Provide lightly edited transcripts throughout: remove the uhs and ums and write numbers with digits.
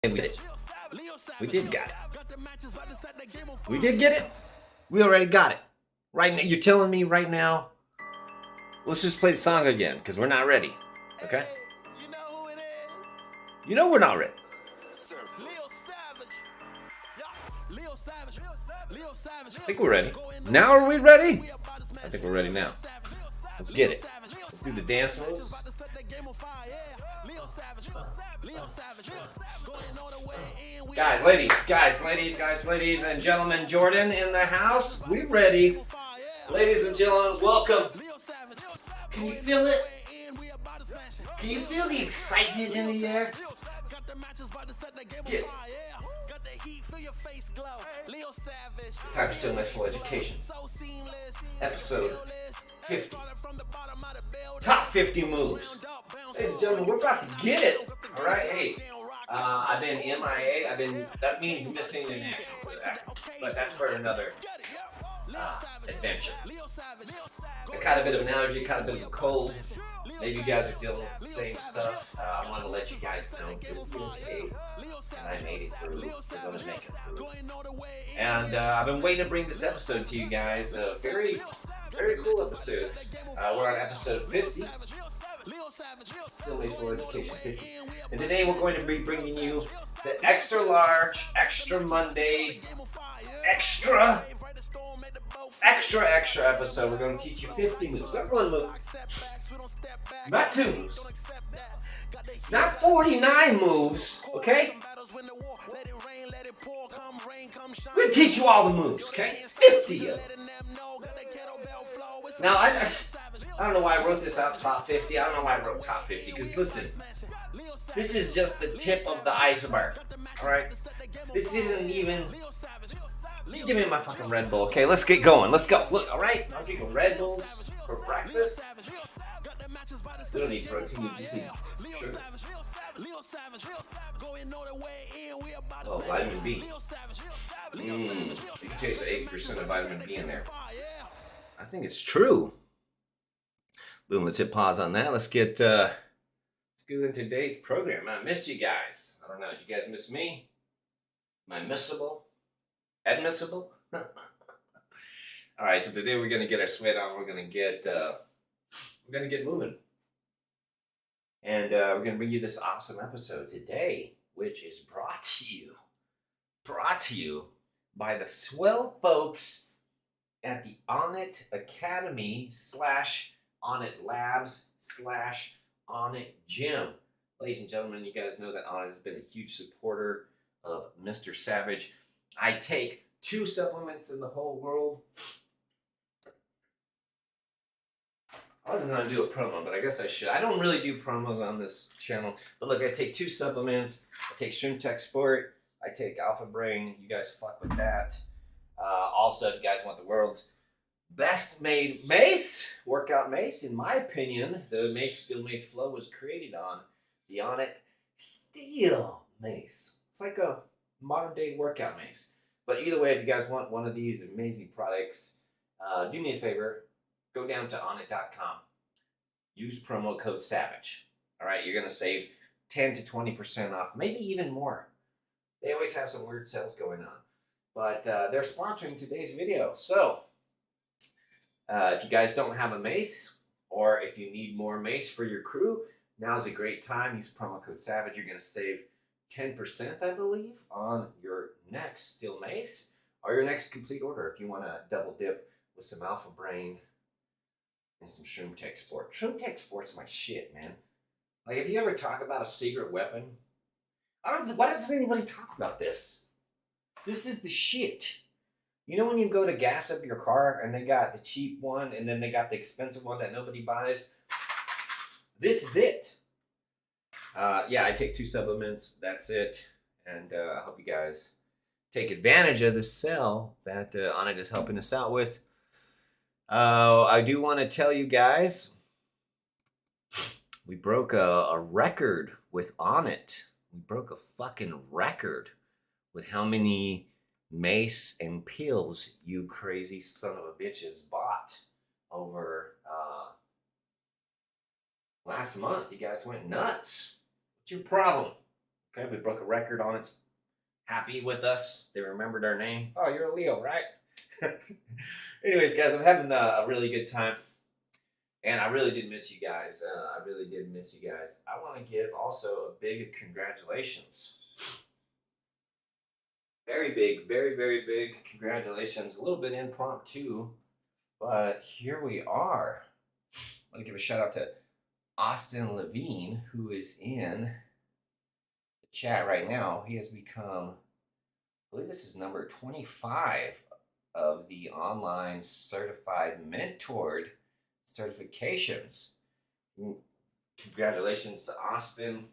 And we did. We did got it. We did get it. We already got it. Right now, you're telling me right now, let's just play the song again, because we're not ready. Okay? You know we're not ready. I think we're ready. Now are we ready? I think we're ready now. Let's get it. Let's do the dance moves. Guys, ladies and gentlemen, Jordan in the house. We ready. Ladies and gentlemen, welcome. Can you feel it? Can you feel the excitement in the air? Get it. It's time for Still National Education. Episode 50. Top 50 moves. Ladies and gentlemen, we're about to get it. All right, hey. I've been MIA. That means missing in action. But that's for another adventure. I caught a bit of an allergy, caught a bit of a cold. Maybe you guys are dealing with the same stuff. I want to let you guys know it'll be okay. And I made it through. We're going to make it through. And I've been waiting to bring this episode to you guys. A very, very cool episode. We're on episode 50. Still National Education 50. And today we're going to be bringing you the extra large, extra Monday, extra episode. We're going to teach you 50 moves. Not one move. Not two moves. Not 49 moves, okay? We're going to teach you all the moves, okay? 50 of them. Now, I don't know why I wrote this out, top 50. I don't know why I wrote top 50, because listen, this is just the tip of the iceberg, alright? This isn't even... Give me my fucking Red Bull, okay? Let's get going. Let's go. Look, alright? I'm drinking Red Bulls for breakfast. We don't need protein, we just need sugar. Oh, vitamin B. You can taste the 80% of vitamin B in there. I think it's true. Boom, let's hit pause on that. Let's get into today's program. I missed you guys. I don't know, did you guys miss me? Am I missable? Admissible? Alright, so today we're gonna get our sweat on, we're gonna get moving. And we're gonna bring you this awesome episode today, which is brought to you by the swell folks at the Onnit Academy / Onnit Labs / Onnit Gym. Ladies and gentlemen, you guys know that Onnit has been a huge supporter of Mr. Savage. I take 2 supplements in the whole world. I wasn't going to do a promo, but I guess I should. I don't really do promos on this channel. But look, I take 2 supplements. I take Shroom Tech Sport. I take Alpha Brain. You guys fuck with that. Also, if you guys want the world's best made mace, workout mace, in my opinion, the Steel Mace Flow was created on the Onnit Steel Mace. It's like a modern day workout mace. But either way, if you guys want one of these amazing products, do me a favor, go down to onnit.com. Use promo code SAVAGE. Alright, you're going to save 10 to 20% off, maybe even more. They always have some weird sales going on. But they're sponsoring today's video. So, if you guys don't have a mace, or if you need more mace for your crew, now's a great time. Use promo code SAVAGE. You're going to save 10%, I believe, on your next Steel Mace, or your next complete order if you want to double dip with some Alpha Brain and some Shroom Tech Sport. Shroom Tech Sport's my shit, man. Like, if you ever talk about a secret weapon, why doesn't anybody talk about this? This is the shit. You know when you go to gas up your car and they got the cheap one and then they got the expensive one that nobody buys? This is it. Yeah, I take 2 supplements. That's it. And I hope you guys take advantage of this sale that Onnit is helping us out with. I do want to tell you guys, we broke a record with Onnit. We broke a fucking record with how many mace and pills you crazy son of a bitches bought over last month. You guys went nuts. What's your problem? Okay, we broke a record on it. Happy with us. They remembered our name. Oh, you're a Leo, right? Anyways, guys, I'm having a really good time. And I really did miss you guys. I really did miss you guys. I want to give also a big congratulations. Very big, very, very big congratulations. A little bit impromptu, but here we are. I want to give a shout out to Austin Levine, who is in the chat right now. He has become, I believe this is number 25 of the online certified mentored certifications. Congratulations to Austin.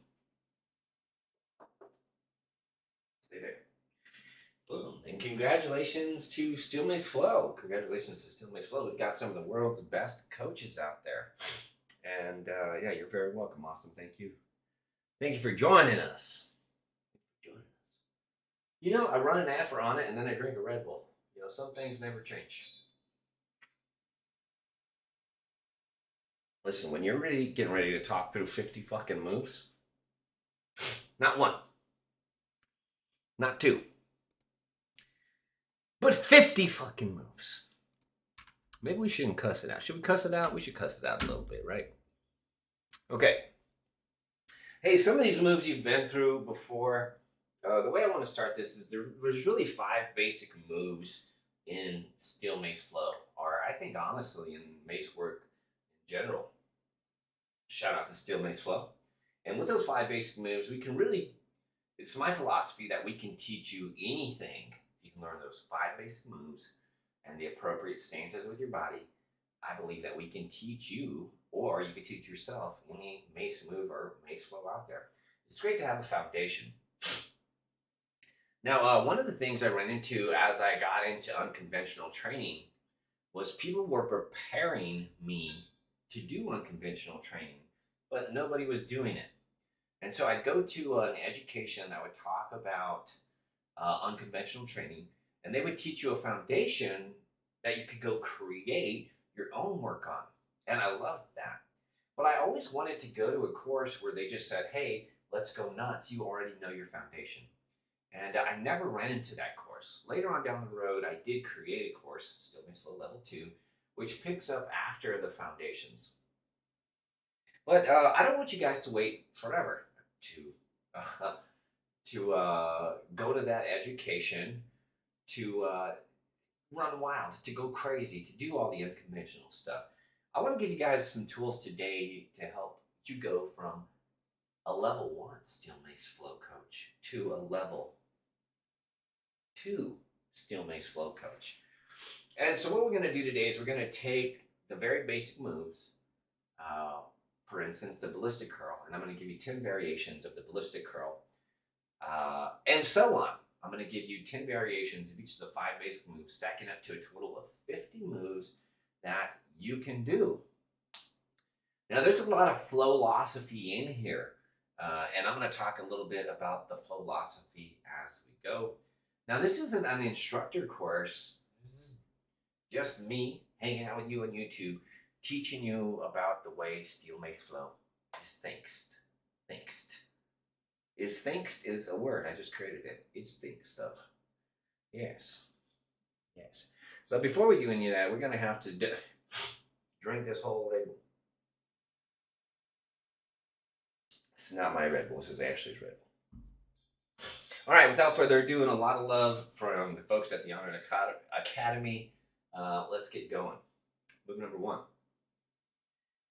Stay there. Boom. And congratulations to Steel Mace Flow. Congratulations to Steel Mace Flow. We've got some of the world's best coaches out there. And yeah, you're very welcome, Austin. Thank you. Thank you for joining us. You know, I run an ad for On It and then I drink a Red Bull. You know, some things never change. Listen, when you're getting ready to talk through 50 fucking moves, not one, not two, but 50 fucking moves. Maybe we shouldn't cuss it out. Should we cuss it out? We should cuss it out a little bit, right? Okay. Hey, some of these moves you've been through before. The way I want to start this is there's really 5 basic moves in Steel Mace Flow, or I think honestly in mace work in general. Shout out to Steel Mace Flow. And with those 5 basic moves, we can really, it's my philosophy that we can teach you anything. You can learn those 5 basic moves and the appropriate stances with your body. I believe that we can teach you, or you can teach yourself, any mace move or mace flow out there. It's great to have a foundation. Now, one of the things I ran into as I got into unconventional training was people were preparing me to do unconventional training, but nobody was doing it. And so I'd go to an education that would talk about unconventional training, and they would teach you a foundation that you could go create your own work on. And I loved that. But I always wanted to go to a course where they just said, hey, let's go nuts. You already know your foundation. And I never ran into that course. Later on down the road, I did create a course, Steel Mace Flow Level 2, which picks up after the foundations. But I don't want you guys to wait forever to go to that education, to run wild, to go crazy, to do all the unconventional stuff. I want to give you guys some tools today to help you go from a level 1 Steel Mace Flow coach to a level 2 Steel Mace Flow coach. And so what we're going to do today is we're going to take the very basic moves, for instance, the ballistic curl, and I'm going to give you 10 variations of the ballistic curl, and so on. I'm going to give you 10 variations of each of the 5 basic moves, stacking up to a total of 50 moves that you can do. Now, there's a lot of philosophy in here, and I'm going to talk a little bit about the philosophy as we go. Now, this isn't an instructor course. This is just me hanging out with you on YouTube, teaching you about the way Steel Mace Flow is thinkst. Thinkst is a word. I just created it. It's think stuff. Yes. But before we do any of that, we're going to have to drink this whole Red Bull. This is not my Red Bull. This is Ashley's Red Bull. All right, without further ado, and a lot of love from the folks at the On It Academy, let's get going. Move number 1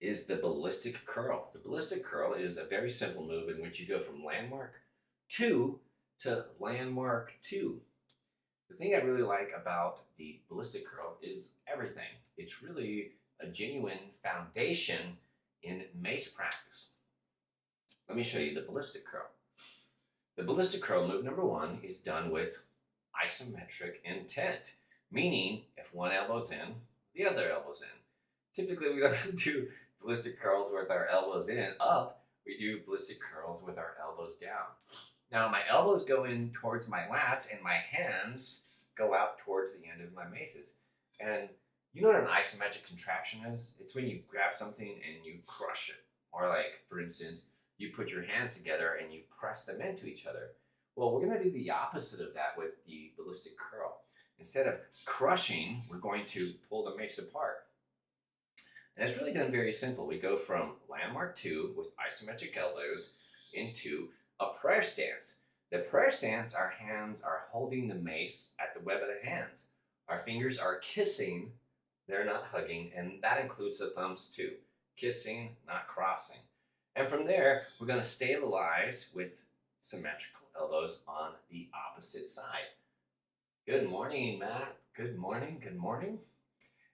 is the ballistic curl. The ballistic curl is a very simple move in which you go from landmark 2 to landmark 2. The thing I really like about the ballistic curl is everything. It's really a genuine foundation in mace practice. Let me show you the ballistic curl. The ballistic curl, move number 1, is done with isometric intent, meaning if one elbow's in, the other elbow's in. Typically, we don't do ballistic curls with our elbows in up. We do ballistic curls with our elbows down. Now, my elbows go in towards my lats, and my hands go out towards the end of my maces. And you know what an isometric contraction is? It's when you grab something and you crush it. Or like, for instance, you put your hands together and you press them into each other. Well, we're going to do the opposite of that with the ballistic curl. Instead of crushing, we're going to pull the mace apart. And it's really done very simple. We go from landmark 2 with isometric elbows into a prayer stance. The prayer stance, our hands are holding the mace at the web of the hands. Our fingers are kissing, they're not hugging, and that includes the thumbs too. Kissing, not crossing. And from there, we're going to stabilize with symmetrical elbows on the opposite side. Good morning, Matt. Good morning, good morning.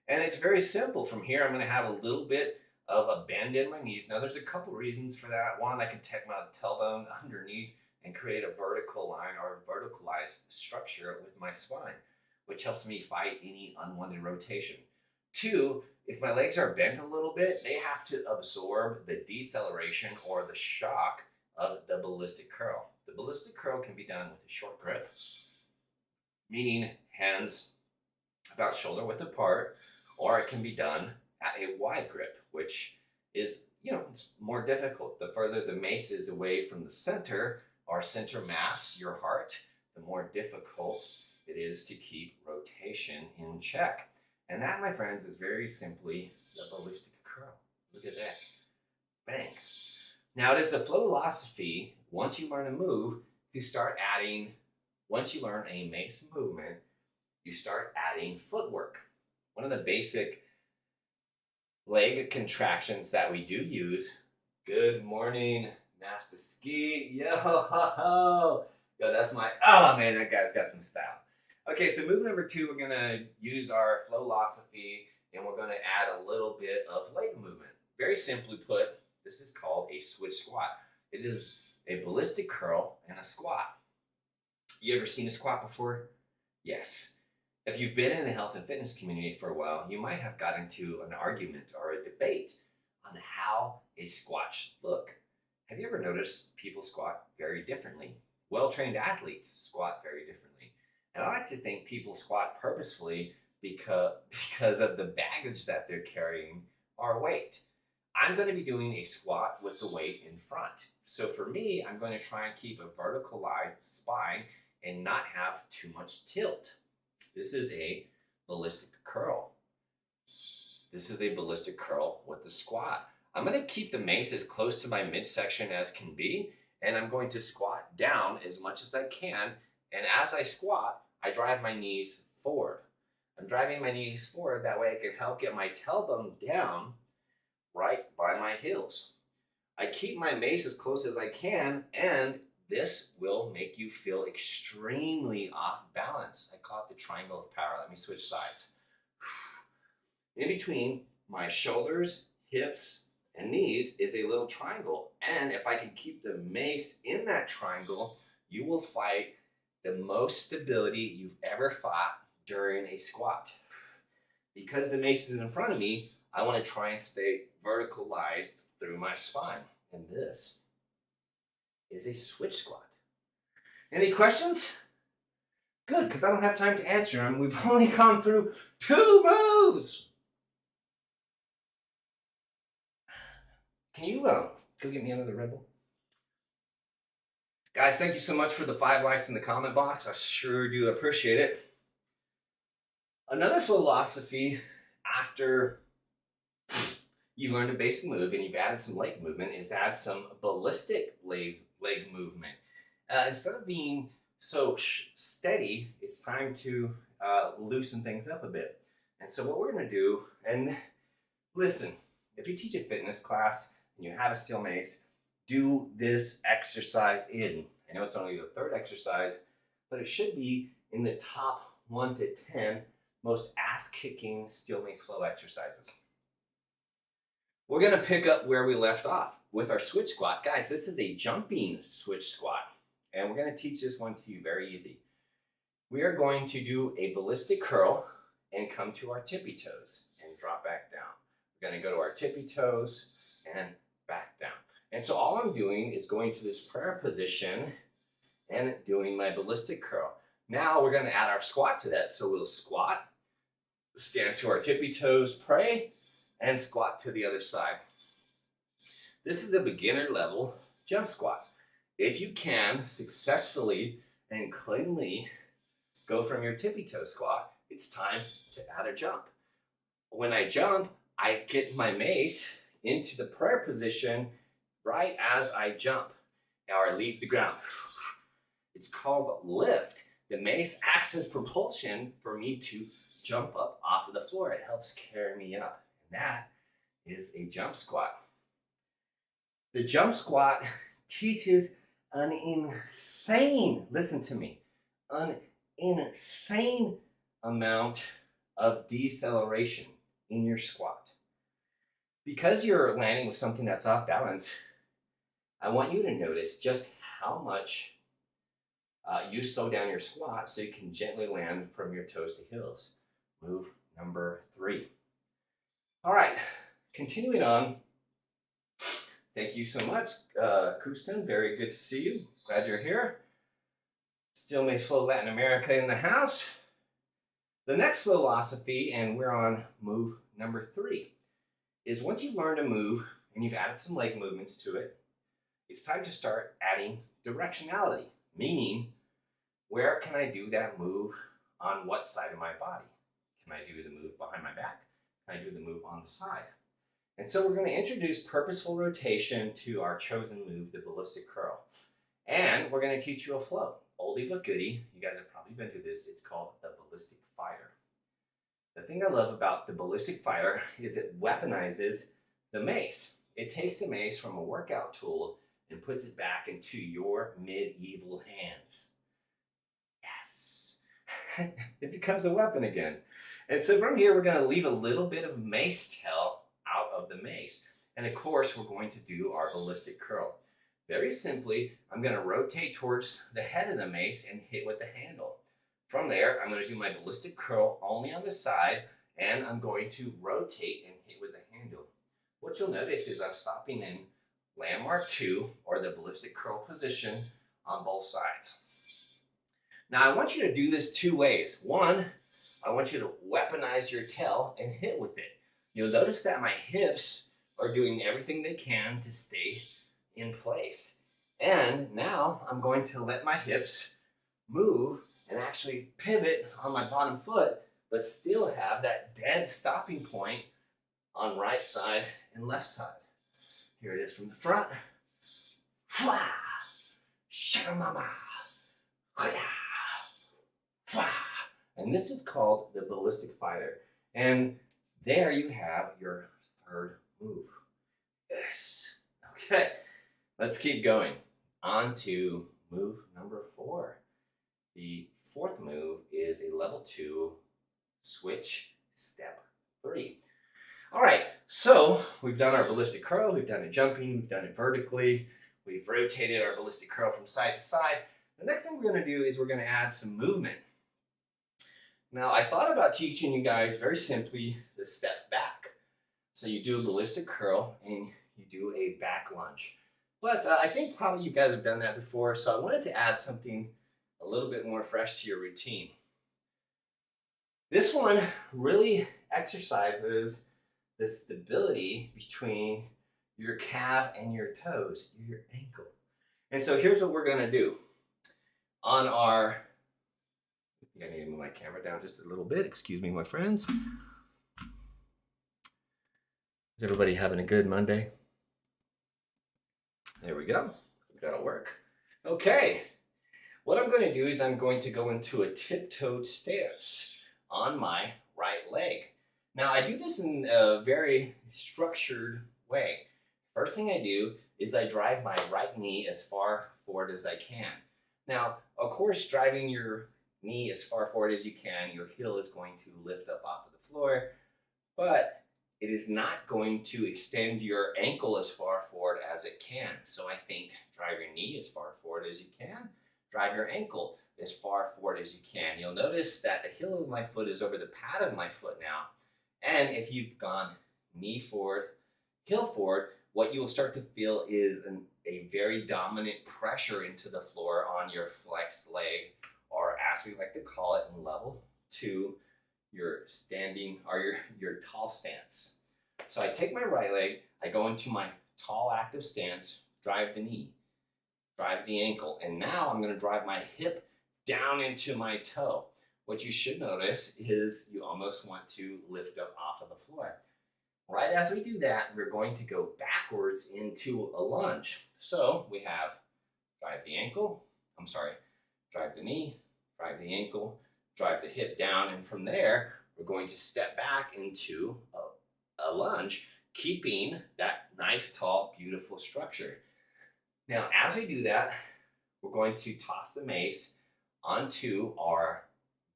And it's very simple. From here, I'm going to have a little bit of a bend in my knees. Now, there's a couple reasons for that. One, I can take my tailbone underneath and create a vertical line or a verticalized structure with my spine, which helps me fight any unwanted rotation. Two, if my legs are bent a little bit, they have to absorb the deceleration or the shock of the ballistic curl. The ballistic curl can be done with a short grip, meaning hands about shoulder width apart, or it can be done at a wide grip, which is, it's more difficult. The further the mace is away from the center, or center mass, your heart, the more difficult it is to keep rotation in check. And that, my friends, is very simply the ballistic curl. Look at that. Bang. Now, it is a philosophy, once you learn a move, to start adding, once you learn a mace movement, you start adding footwork. One of the basic leg contractions that we do use. Good morning, Master Ski. Yo, that's my, oh man, that guy's got some style. Okay, so move number 2, we're gonna use our philosophy and we're gonna add a little bit of leg movement. Very simply put, this is called a switch squat. It is a ballistic curl and a squat. You ever seen a squat before? Yes. If you've been in the health and fitness community for a while, you might have got into an argument or a debate on how a squat should look. Have you ever noticed people squat very differently? Well-trained athletes squat very differently. And I like to think people squat purposefully because of the baggage that they're carrying or weight. I'm going to be doing a squat with the weight in front. So for me, I'm going to try and keep a verticalized spine and not have too much tilt. This is a ballistic curl. This is a ballistic curl with the squat. I'm going to keep the mace as close to my midsection as can be, and I'm going to squat down as much as I can. And as I squat, I drive my knees forward. I'm driving my knees forward, that way I can help get my tailbone down right by my heels. I keep my mace as close as I can, and this will make you feel extremely off balance. I call it the triangle of power. Let me switch sides. In between my shoulders, hips, and knees is a little triangle. And if I can keep the mace in that triangle, you will fight the most stability you've ever fought during a squat. Because the mace is in front of me, I want to try and stay verticalized through my spine. And this is a switch squat. Any questions? Good, because I don't have time to answer them. We've only gone through 2 moves. Can you go get me another Red Bull? Guys, thank you so much for the 5 likes in the comment box. I sure do appreciate it. Another philosophy after you've learned a basic move and you've added some leg movement is add some ballistic leg movement. Instead of being so steady, it's time to loosen things up a bit. And so what we're going to do, and listen, if you teach a fitness class and you have a steel mace, do this exercise in. I know it's only the 3rd exercise, but it should be in the top 1 to 10 most ass-kicking steel mace flow exercises. We're going to pick up where we left off with our switch squat. Guys, this is a jumping switch squat, and we're going to teach this one to you very easy. We are going to do a ballistic curl and come to our tippy toes and drop back down. We're going to go to our tippy toes and back down. And so all I'm doing is going to this prayer position and doing my ballistic curl. Now we're going to add our squat to that. So we'll squat, stand to our tippy toes, pray, and squat to the other side. This is a beginner level jump squat. If you can successfully and cleanly go from your tippy toe squat, it's time to add a jump. When I jump, I get my mace into the prayer position right as I jump or I leave the ground. It's called lift. The mace acts as propulsion for me to jump up off of the floor. It helps carry me up. And that is a jump squat. The jump squat teaches an insane, listen to me, an insane amount of deceleration in your squat. Because you're landing with something that's off balance, I want you to notice just how much you slow down your squat so you can gently land from your toes to heels. Move number 3. All right, continuing on. Thank you so much, Kustin. Very good to see you. Glad you're here. Still Mace Flow Latin America in the house. The next philosophy, and we're on move number 3, is once you've learned a move and you've added some leg movements to it, it's time to start adding directionality, meaning where can I do that move on what side of my body? Can I do the move behind my back? Can I do the move on the side? And so we're going to introduce purposeful rotation to our chosen move, the ballistic curl. And we're going to teach you a flow. Oldie but goodie. You guys have probably been through this. It's called the ballistic fighter. The thing I love about the ballistic fighter is it weaponizes the mace. It takes the mace from a workout tool and puts it back into your medieval hands. Yes. It becomes a weapon again. And so from here, we're going to leave a little bit of mace tail out of the mace. And of course, we're going to do our ballistic curl. Very simply, I'm going to rotate towards the head of the mace and hit with the handle. From there, I'm going to do my ballistic curl only on the side, and I'm going to rotate and hit with the handle. What you'll notice is I'm stopping in landmark 2, or the ballistic curl position, on both sides. Now, I want you to do this 2 ways. One, I want you to weaponize your tail and hit with it. You'll notice that my hips are doing everything they can to stay in place. And now I'm going to let my hips move and actually pivot on my bottom foot, but still have that dead stopping point on right side and left side. Here it is from the front. And this is called the ballistic fighter. And there you have your 3rd move. Yes. Okay. Let's keep going. On to move number 4. The 4th move is a level 2 switch step 3. All right, so we've done our ballistic curl, we've done it jumping, we've done it vertically, we've rotated our ballistic curl from side to side. The next thing we're going to do is we're going to add some movement. Now, I thought about teaching you guys very simply the step back. So you do a ballistic curl and you do a back lunge. But I think probably you guys have done that before, so I wanted to add something a little bit more fresh to your routine. This one really exercises the stability between your calf and your toes, your ankle. And so here's what we're going to do. On our, I need to move my camera down just a little bit. Excuse me, my friends. Is everybody having a good Monday? There we go. That'll work. Okay. What I'm going to do is I'm going to go into a tiptoed stance on my right leg. Now, I do this in a very structured way. First thing I do is I drive my right knee as far forward as I can. Now, of course, driving your knee as far forward as you can, your heel is going to lift up off of the floor, but it is not going to extend your ankle as far forward as it can. So I think drive your knee as far forward as you can, drive your ankle as far forward as you can. You'll notice that the heel of my foot is over the pad of my foot now. And if you've gone knee forward, heel forward, what you will start to feel is a very dominant pressure into the floor on your flexed leg, or as we like to call it in level 2, your standing or your tall stance. So I take my right leg, I go into my tall active stance, drive the knee. drive the ankle. And now I'm going to drive my hip down into my toe. What you should notice is you almost want to lift up off of the floor. Right as we do that, we're going to go backwards into a lunge. So we have drive the ankle, drive the knee, drive the ankle, drive the hip down, and from there, we're going to step back into a lunge, keeping that nice, tall, beautiful structure. Now, as we do that, we're going to toss the mace onto our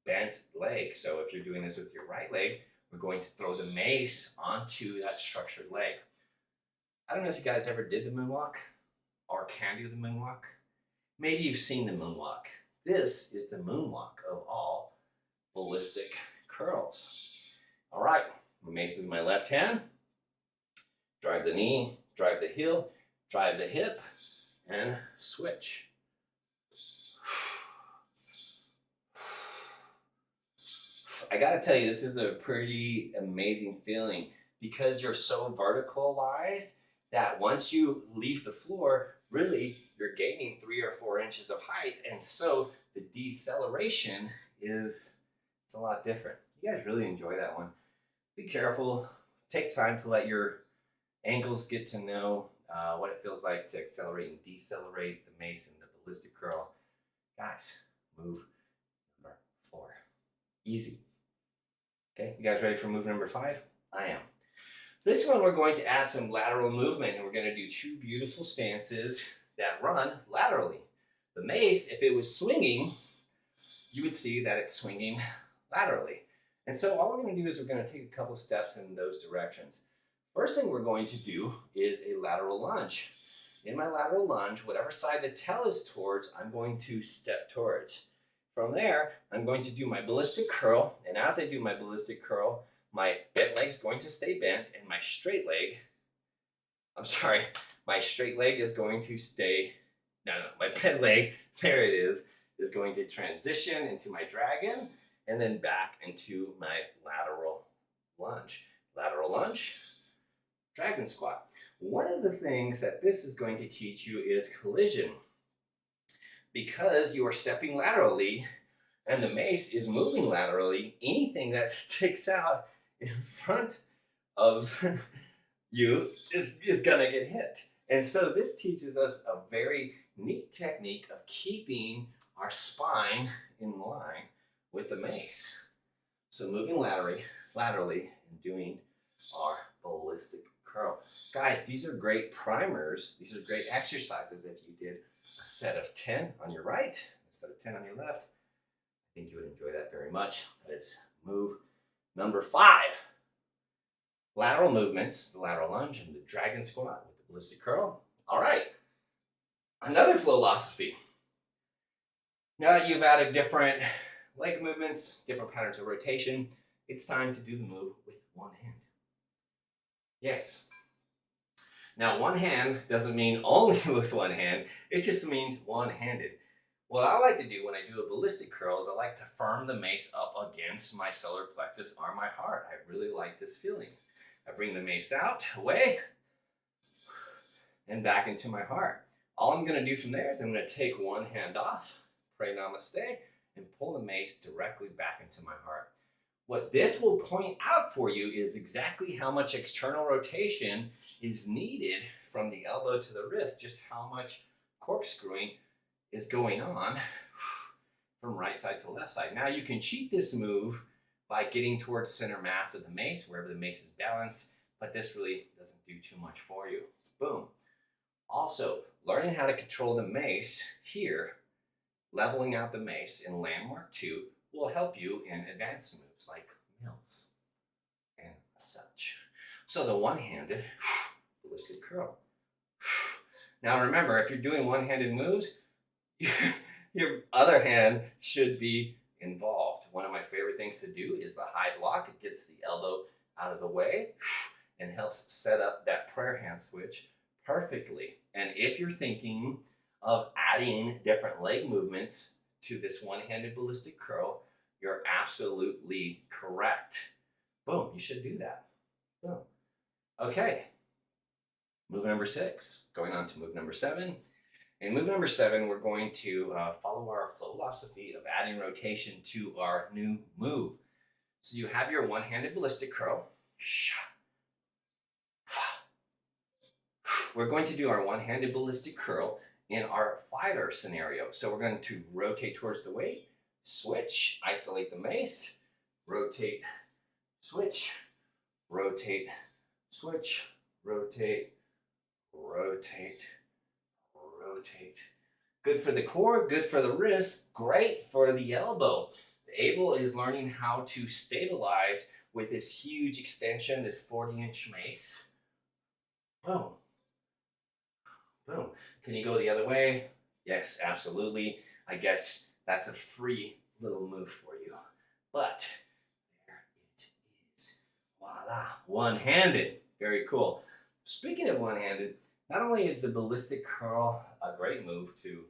bent leg. So if you're doing this with your right leg, we're going to throw the mace onto that structured leg. I don't know if you guys ever did the moonwalk or can do the moonwalk. Maybe you've seen the moonwalk. This is the moonwalk of all ballistic curls. All right, my mace is in my left hand. Drive the knee, drive the heel, drive the hip, and switch. I gotta tell you, this is a pretty amazing feeling because you're so verticalized that once you leave the floor, really you're gaining 3 or 4 inches of height, and so the deceleration is a lot different. You guys really enjoy that one. Be careful. Take time to let your ankles get to know what it feels like to accelerate and decelerate the mace and the ballistic curl. Guys, move number 4. Easy. Okay, you guys ready for move number 5? I am. This one we're going to add some lateral movement, and we're going to do 2 beautiful stances that run laterally. The mace, if it was swinging, you would see that it's swinging laterally. And so all we're going to do is we're going to take a couple steps in those directions. First thing we're going to do is a lateral lunge. In my lateral lunge, whatever side the tail is towards, I'm going to step towards. From there, I'm going to do my ballistic curl, and as I do my ballistic curl, my bent leg is going to stay bent, and my straight leg is going to stay, my bent leg, there it is going to transition into my dragon, and then back into my lateral lunge. Lateral lunge, dragon squat. One of the things that this is going to teach you is collision. Because you are stepping laterally and the mace is moving laterally, anything that sticks out in front of you is gonna get hit. And so this teaches us a very neat technique of keeping our spine in line with the mace. So moving laterally and doing our ballistic curl. Guys, these are great primers. These are great exercises if you did a set of 10 on your right, a set of 10 on your left. I think you would enjoy that very much. That is move number 5. Lateral movements, the lateral lunge and the dragon squat with the ballistic curl. All right, another philosophy. Now that you've added different leg movements, different patterns of rotation, it's time to do the move with one hand. Yes. Now, one hand doesn't mean only with one hand. It just means one-handed. What I like to do when I do a ballistic curl is I like to firm the mace up against my solar plexus or my heart. I really like this feeling. I bring the mace out, away, and back into my heart. All I'm going to do from there is I'm going to take one hand off, pray namaste, and pull the mace directly back into my heart. What this will point out for you is exactly how much external rotation is needed from the elbow to the wrist, just how much corkscrewing is going on from right side to left side. Now you can cheat this move by getting towards center mass of the mace, wherever the mace is balanced, but this really doesn't do too much for you. Boom. Also, learning how to control the mace here, leveling out the mace in landmark 2, will help you in advanced moves like mills and such. So the one-handed ballistic curl. Now remember, if you're doing one-handed moves, your other hand should be involved. One of my favorite things to do is the high block. It gets the elbow out of the way and helps set up that prayer hand switch perfectly. And if you're thinking of adding different leg movements to this one-handed ballistic curl, you're absolutely correct. Boom, you should do that. Boom. Okay, move number 6. Going on to move number 7. In move number 7, we're going to follow our philosophy of adding rotation to our new move. So you have your one-handed ballistic curl. We're going to do our one-handed ballistic curl in our fighter scenario. So we're going to rotate towards the weight, switch, isolate the mace, rotate, switch, rotate, switch, rotate, rotate, rotate. Good for the core, good for the wrist, great for the elbow. Abel is learning how to stabilize with this huge extension, this 40-inch mace. Boom. Boom. Can you go the other way? Yes, absolutely. I guess that's a free little move for you. But there it is. Voila. One-handed. Very cool. Speaking of one-handed, not only is the ballistic curl a great move to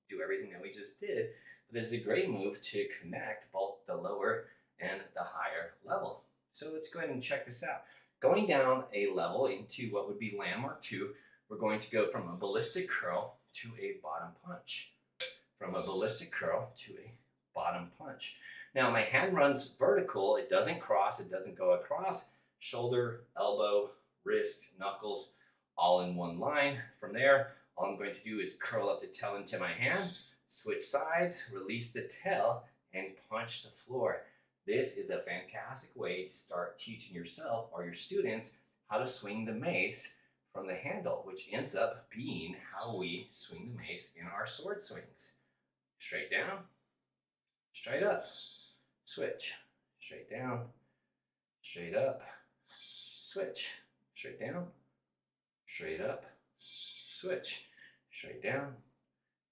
do everything that we just did, but it's a great move to connect both the lower and the higher level. So let's go ahead and check this out. Going down a level into what would be landmark 2, we're going to go from a ballistic curl to a bottom punch. From a ballistic curl to a bottom punch. Now my hand runs vertical, it doesn't cross, it doesn't go across. Shoulder, elbow, wrist, knuckles, all in one line. From there, all I'm going to do is curl up the tail into my hand, switch sides, release the tail, and punch the floor. This is a fantastic way to start teaching yourself or your students how to swing the mace from the handle, which ends up being how we swing the mace in our sword swings. Straight down, straight up, switch, straight down, straight up, switch, straight down, straight up, switch, straight down,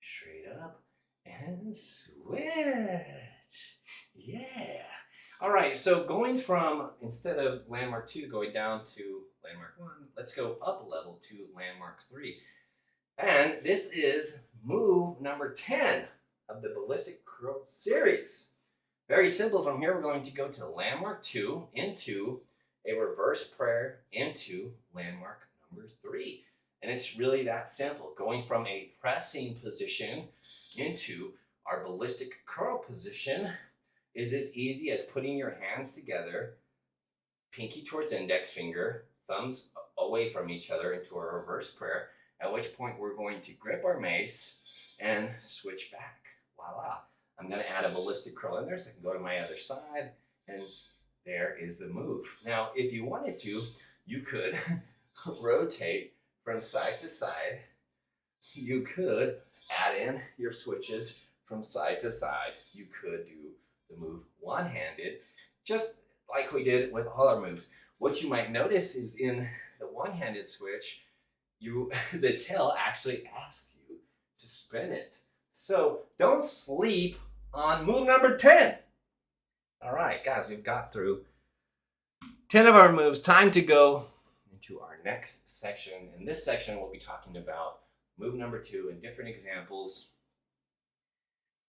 straight up, and switch. Yeah. All right, so going from, instead of landmark 2 going down to landmark 1, let's go up a level to landmark 3. And this is move number 10 of the ballistic curl series. Very simple. From here, we're going to go to landmark 2 into a reverse prayer into landmark number 3. And it's really that simple. Going from a pressing position into our ballistic curl position is as easy as putting your hands together, pinky towards index finger, thumbs away from each other into a reverse prayer, at which point we're going to grip our mace and switch back. Voila. I'm going to add a ballistic curl in there so I can go to my other side, and there is the move. Now, if you wanted to, you could rotate from side to side. You could add in your switches from side to side. You could do the move one-handed, just like we did with all our moves. What you might notice is in the one-handed switch, the tail actually asks you to spin it. So don't sleep on move number 10. All right, guys, we've got through 10 of our moves. Time to go into our next section. In this section, we'll be talking about move number 2 and different examples.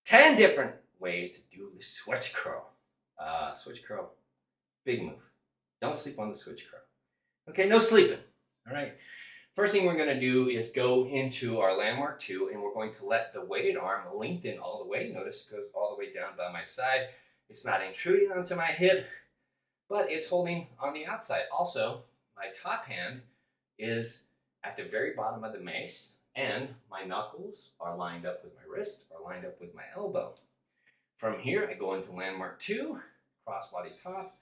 10 different ways to do the switch curl. Switch curl, big move. Don't sleep on the switch curl. Okay, no sleeping. All right. First thing we're going to do is go into our landmark 2, and we're going to let the weighted arm lengthen all the way. Notice it goes all the way down by my side. It's not intruding onto my hip, but it's holding on the outside. Also, my top hand is at the very bottom of the mace, and my knuckles are lined up with my wrist, or lined up with my elbow. From here, I go into landmark 2, crossbody top,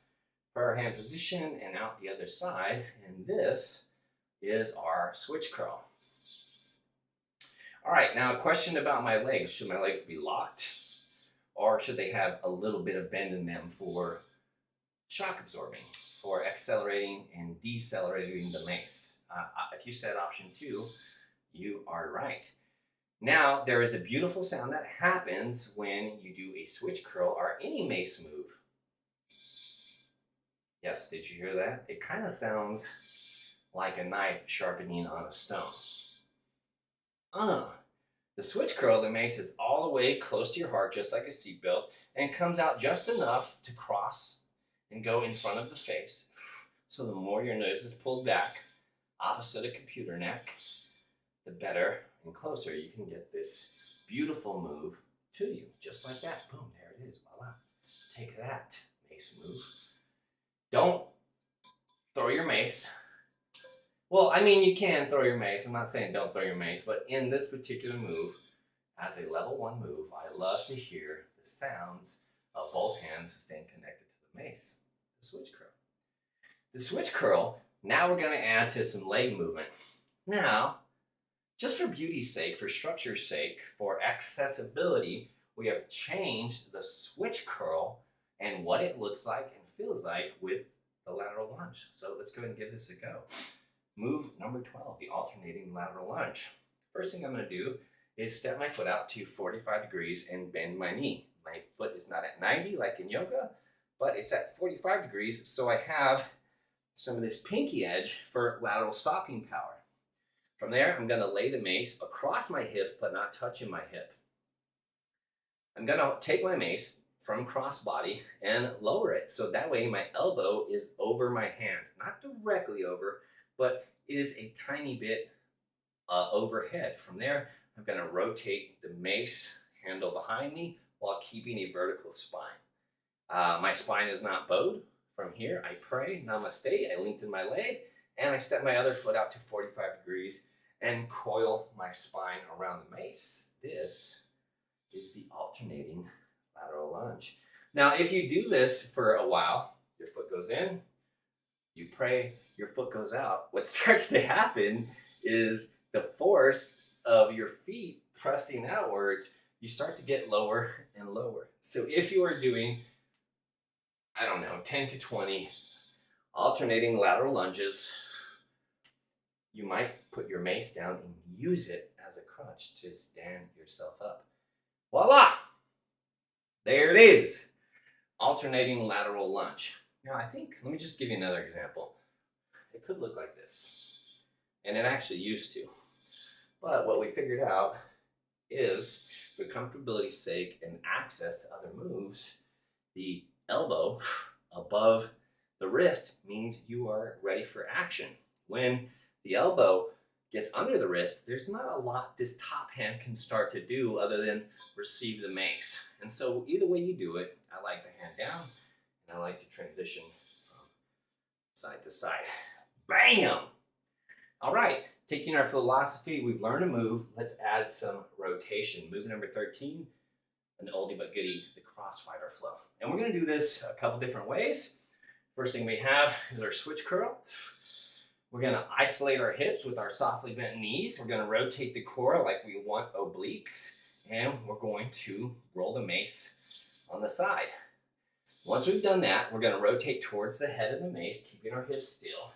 prayer hand position, and out the other side, and this is our switch curl. All right, now a question about my legs. Should my legs be locked, or should they have a little bit of bend in them for shock absorbing, for accelerating and decelerating the mace? If you said option 2, you are right. Now, there is a beautiful sound that happens when you do a switch curl or any mace move. Yes, did you hear that? It kind of sounds like a knife sharpening on a stone. The switch curl of the mace is all the way close to your heart, just like a seatbelt, and comes out just enough to cross and go in front of the face. So the more your nose is pulled back, opposite a computer neck, the better and closer, you can get this beautiful move to you. Just like that. Boom, there it is. Voila. Take that, mace move. Don't throw your mace. Well, I mean, you can throw your mace. I'm not saying don't throw your mace, but in this particular move, as a level 1 move, I love to hear the sounds of both hands staying connected to the mace. The switch curl. The switch curl, now we're going to add to some leg movement. Now, just for beauty's sake, for structure's sake, for accessibility, we have changed the switch curl and what it looks like and feels like with the lateral lunge. So let's go ahead and give this a go. Move number 12, the alternating lateral lunge. First thing I'm going to do is step my foot out to 45 degrees and bend my knee. My foot is not at 90 like in yoga, but it's at 45 degrees, so I have some of this pinky edge for lateral stopping power. From there, I'm going to lay the mace across my hip, but not touching my hip. I'm going to take my mace from crossbody and lower it, so that way my elbow is over my hand. Not directly over, but it is a tiny bit overhead. From there, I'm going to rotate the mace handle behind me while keeping a vertical spine. My spine is not bowed. From here, I pray, namaste, I lengthen my leg, and I step my other foot out to 45 degrees and coil my spine around the mace. This is the alternating lateral lunge. Now, if you do this for a while, your foot goes in, you pray, your foot goes out. What starts to happen is the force of your feet pressing outwards, you start to get lower and lower. So if you are doing, I don't know, 10 to 20 alternating lateral lunges, you might put your mace down and use it as a crutch to stand yourself up. Voila! There it is. Alternating lateral lunge. Now I think, let me just give you another example. It could look like this. And it actually used to. But what we figured out is, for comfortability's sake and access to other moves, the elbow above the wrist means you are ready for action. When the elbow gets under the wrist, there's not a lot this top hand can start to do other than receive the mace. And so either way you do it, I like the hand down, and I like to transition from side to side. Bam! All right, taking our philosophy, we've learned a move. Let's add some rotation. Move number 13, an oldie but goodie, the Crossfighter flow. And we're going to do this a couple different ways. First thing we have is our switch curl. We're going to isolate our hips with our softly bent knees. We're going to rotate the core like we want obliques. And we're going to roll the mace on the side. Once we've done that, we're going to rotate towards the head of the mace, keeping our hips still,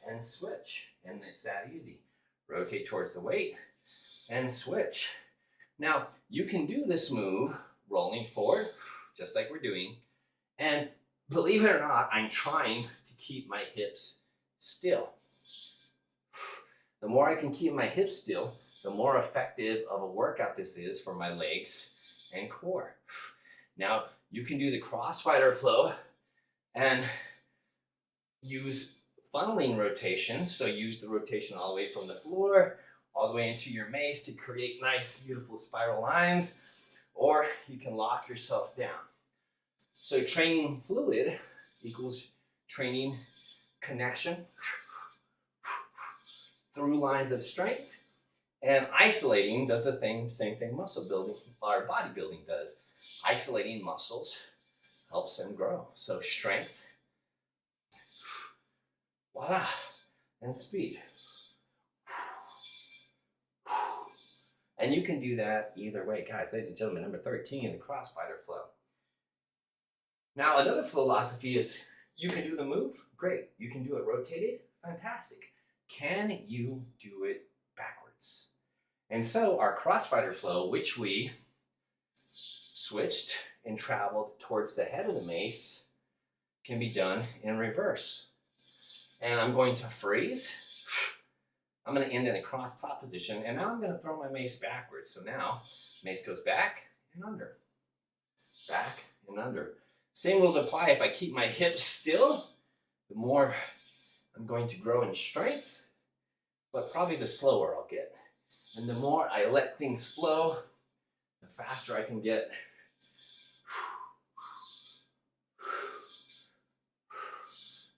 and switch. And it's that easy. Rotate towards the weight and switch. Now, you can do this move rolling forward, just like we're doing. And believe it or not, I'm trying to keep my hips still. The more I can keep my hips still, the more effective of a workout this is for my legs and core. Now, you can do the Crossfighter flow and use funneling rotation. So use the rotation all the way from the floor, all the way into your mace to create nice, beautiful spiral lines, or you can lock yourself down. So training fluid equals training connection, through lines of strength, and isolating does the same thing muscle building or bodybuilding does. Isolating muscles helps them grow. So strength, voila, and speed. And you can do that either way. Guys, ladies and gentlemen, number 13, the Crossfighter flow. Now, another philosophy is you can do the move, great. You can do it rotated, fantastic. Can you do it backwards? And so our Crossfighter flow, which we switched and traveled towards the head of the mace, can be done in reverse. And I'm going to freeze. I'm going to end in a cross top position, and now I'm going to throw my mace backwards. So now, mace goes back and under. Back and under. Same rules apply. If I keep my hips still, the more I'm going to grow in strength, but probably the slower I'll get. And the more I let things flow, the faster I can get.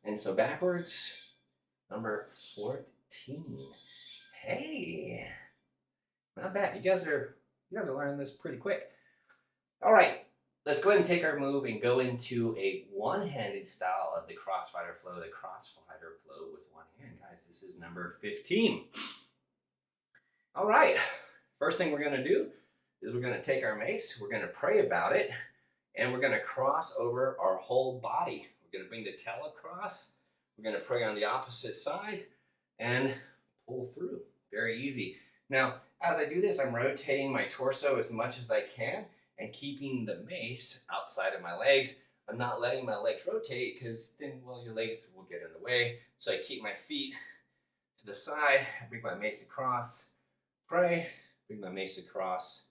And so backwards, number 14. Hey, not bad. You guys are learning this pretty quick. All right, let's go ahead and take our move and go into a one-handed style of the Crossfighter flow, with one hand. Guys, this is number 15. All right, first thing we're gonna do is we're gonna take our mace, we're gonna pray about it, and we're gonna cross over our whole body. We're gonna bring the tail across, we're gonna pray on the opposite side, and pull through. Very easy. Now, as I do this, I'm rotating my torso as much as I can and keeping the mace outside of my legs. I'm not letting my legs rotate because then, well, your legs will get in the way. So I keep my feet to the side, I bring my mace across, pray, bring my mace across,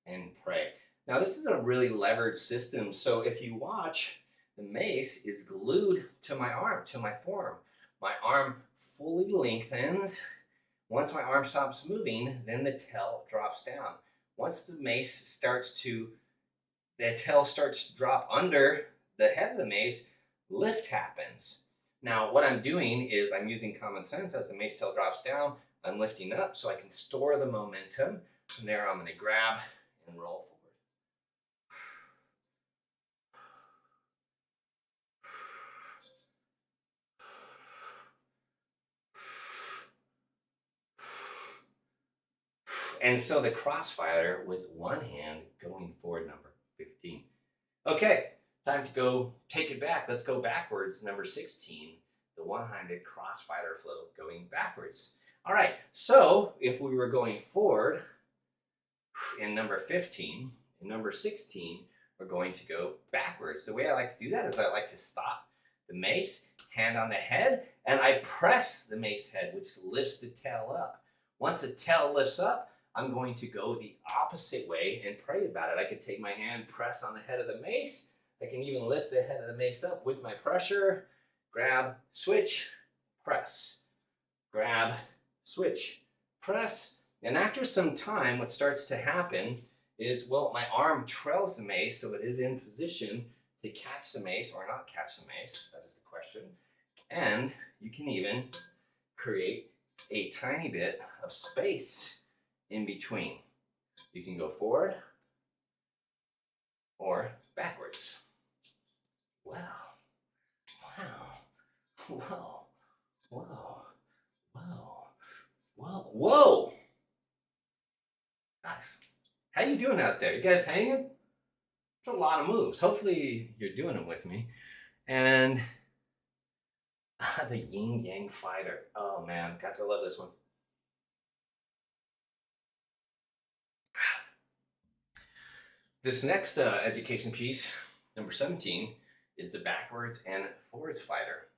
and pray. Now, this is a really levered system. So if you watch, the mace is glued to my arm, to my forearm. My arm fully lengthens. Once my arm stops moving, then the tail drops down. Once the tail starts to drop under the head of the mace, lift happens. Now, what I'm doing is I'm using common sense. As the mace tail drops down, I'm lifting up so I can store the momentum. From there, I'm going to grab and roll forward. And so the Crossfighter with one hand going forward, number 15. Okay, time to go take it back. Let's go backwards, number 16. The one-handed Crossfighter flow going backwards. All right, so if we were going forward in number 15, in number 16, we're going to go backwards. The way I like to do that is I like to stop the mace, hand on the head, and I press the mace head, which lifts the tail up. Once the tail lifts up, I'm going to go the opposite way and pray about it. I could take my hand, press on the head of the mace. I can even lift the head of the mace up with my pressure. Grab, switch, press. Grab, switch, press. And after some time, what starts to happen is, well, my arm trails the mace, so it is in position to catch the mace or not catch the mace. That is the question. And you can even create a tiny bit of space in between. You can go forward or backwards. Wow. Wow. Whoa. Whoa. Whoa. Whoa. Whoa. Guys, how you doing out there? You guys hanging? It's a lot of moves. Hopefully you're doing them with me. And the Yin Yang fighter. Oh man, guys, I love this one. This next education piece, number 17, is the backwards and forwards fighter.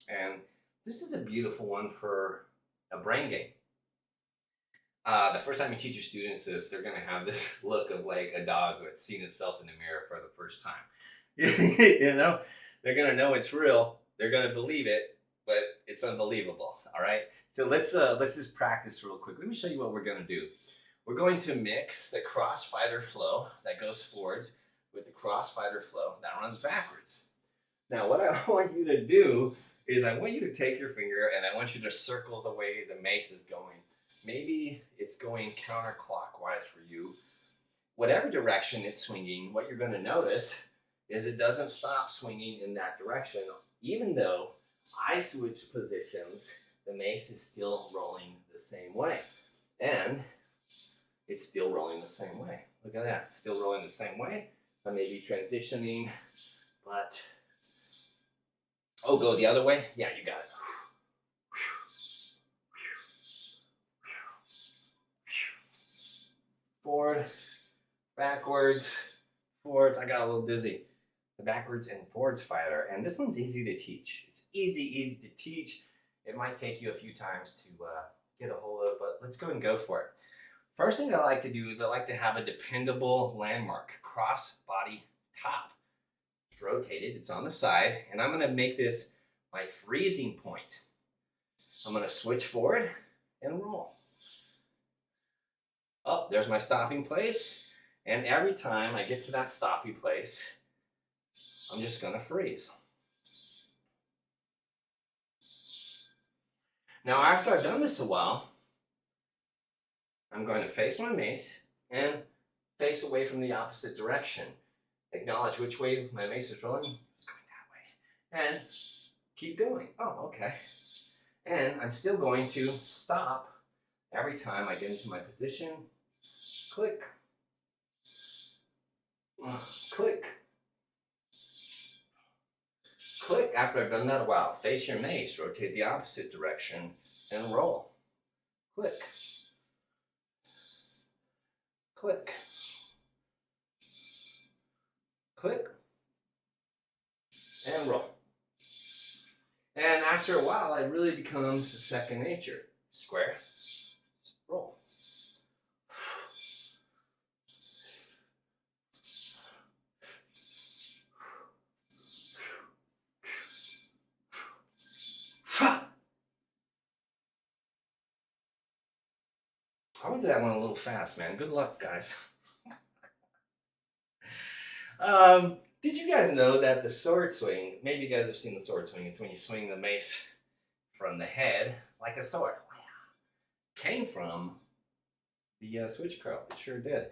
And this is a beautiful one for a brain game. The first time you teach your students this, they're going to have this look of like a dog who has seen itself in the mirror for the first time. You know, they're going to know it's real. They're going to believe it, but it's unbelievable. All right. So let's just practice real quick. Let me show you what we're going to do. We're going to mix the Crossfighter flow that goes forwards with the Crossfighter flow that runs backwards. Now, what I want you to do is I want you to take your finger and I want you to circle the way the mace is going. Maybe it's going counterclockwise for you. Whatever direction it's swinging, what you're going to notice is it doesn't stop swinging in that direction. Even though I switch positions, the mace is still rolling the same way. And it's still rolling the same way. Look at that, it's still rolling the same way. I may be transitioning, but, oh, go the other way? Yeah, you got it. Forward, backwards, forwards. I got a little dizzy. The backwards and forwards fighter. And this one's easy to teach. It's easy to teach. It might take you a few times to get a hold of, but let's go and go for it. First thing I like to do is I like to have a dependable landmark, cross body top. It's rotated, it's on the side, and I'm going to make this my freezing point. I'm going to switch forward and roll. Oh, there's my stopping place. And every time I get to that stopping place, I'm just gonna freeze. Now, after I've done this a while, I'm going to face my mace and face away from the opposite direction. Acknowledge which way my mace is rolling. It's going that way. And keep going. Oh, okay. And I'm still going to stop every time I get into my position. Click. Click. Click. After I've done that a while, face your mace, rotate the opposite direction, and roll. Click. Click. Click. And roll. And after a while, it really becomes second nature. Square. Roll. I went to that one a little fast, man. Good luck, guys. Did you guys know that the sword swing, maybe you guys have seen the sword swing, it's when you swing the mace from the head like a sword, came from the switch curl. It sure did.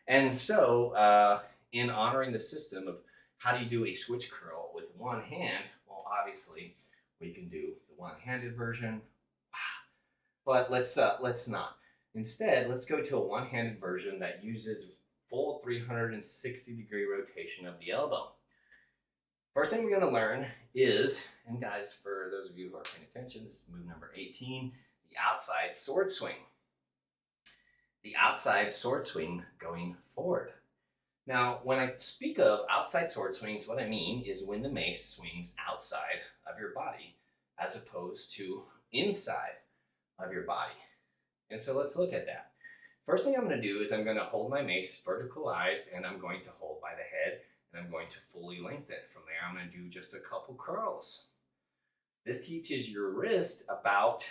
And so, in honoring the system of how do you do a switch curl with one hand, well, obviously, we can do the one-handed version. But let's not. Instead, let's go to a one-handed version that uses full 360-degree rotation of the elbow. First thing we're going to learn is, and guys, for those of you who are paying attention, this is move number 18, the outside sword swing. The outside sword swing going forward. Now, when I speak of outside sword swings, what I mean is when the mace swings outside of your body as opposed to inside of your body. And so let's look at that. First thing I'm going to do is I'm going to hold my mace verticalized and I'm going to hold by the head and I'm going to fully lengthen. From there, I'm going to do just a couple curls. This teaches your wrist about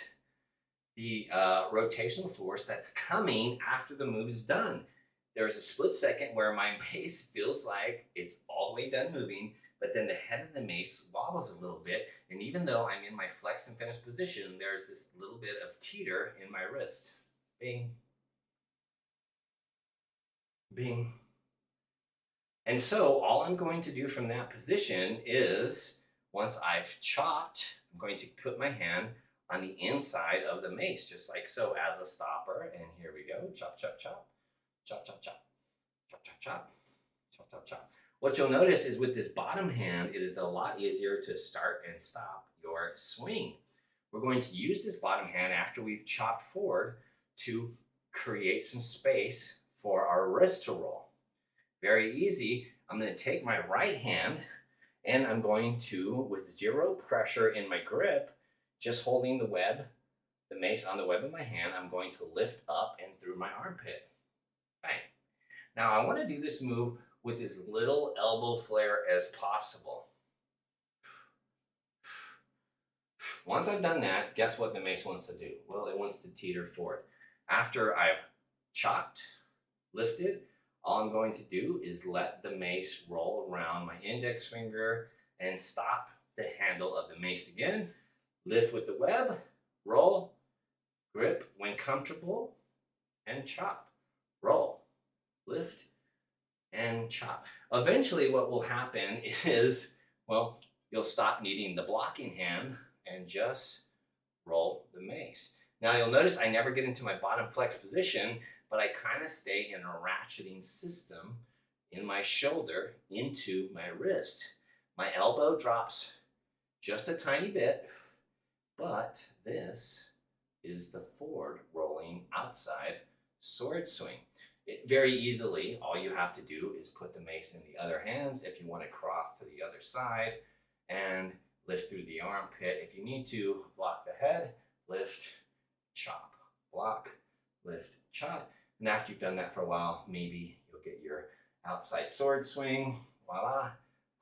the rotational force that's coming after the move is done. There's a split second where my mace feels like it's all the way done moving, but then the head of the mace wobbles a little bit, and even though I'm in my flex and finish position, there's this little bit of teeter in my wrist. Bing. Bing. And so all I'm going to do from that position is, once I've chopped, I'm going to put my hand on the inside of the mace, just like so, as a stopper. And here we go. Chop, chop, chop. Chop, chop, chop. Chop, chop, chop. Chop, chop, chop. What you'll notice is with this bottom hand, it is a lot easier to start and stop your swing. We're going to use this bottom hand after we've chopped forward to create some space for our wrist to roll. Very easy. I'm going to take my right hand and I'm going to, with zero pressure in my grip, just holding the web, the mace on the web of my hand, I'm going to lift up and through my armpit. Bang. Now I want to do this move with as little elbow flare as possible. Once I've done that, guess what the mace wants to do? Well, it wants to teeter forward. After I've chopped, lifted, all I'm going to do is let the mace roll around my index finger and stop the handle of the mace again. Lift with the web, roll, grip when comfortable, and chop. Roll, lift, and chop. Eventually what will happen is, well, you'll stop needing the blocking hand and just roll the mace. Now you'll notice I never get into my bottom flex position, but I kind of stay in a ratcheting system in my shoulder into my wrist. My elbow drops just a tiny bit, but this is the forward rolling outside sword swing. Very easily, all you have to do is put the mace in the other hands if you want to cross to the other side and lift through the armpit. If you need to, block the head, lift, chop, block, lift, chop. And after you've done that for a while, maybe you'll get your outside sword swing. Voila.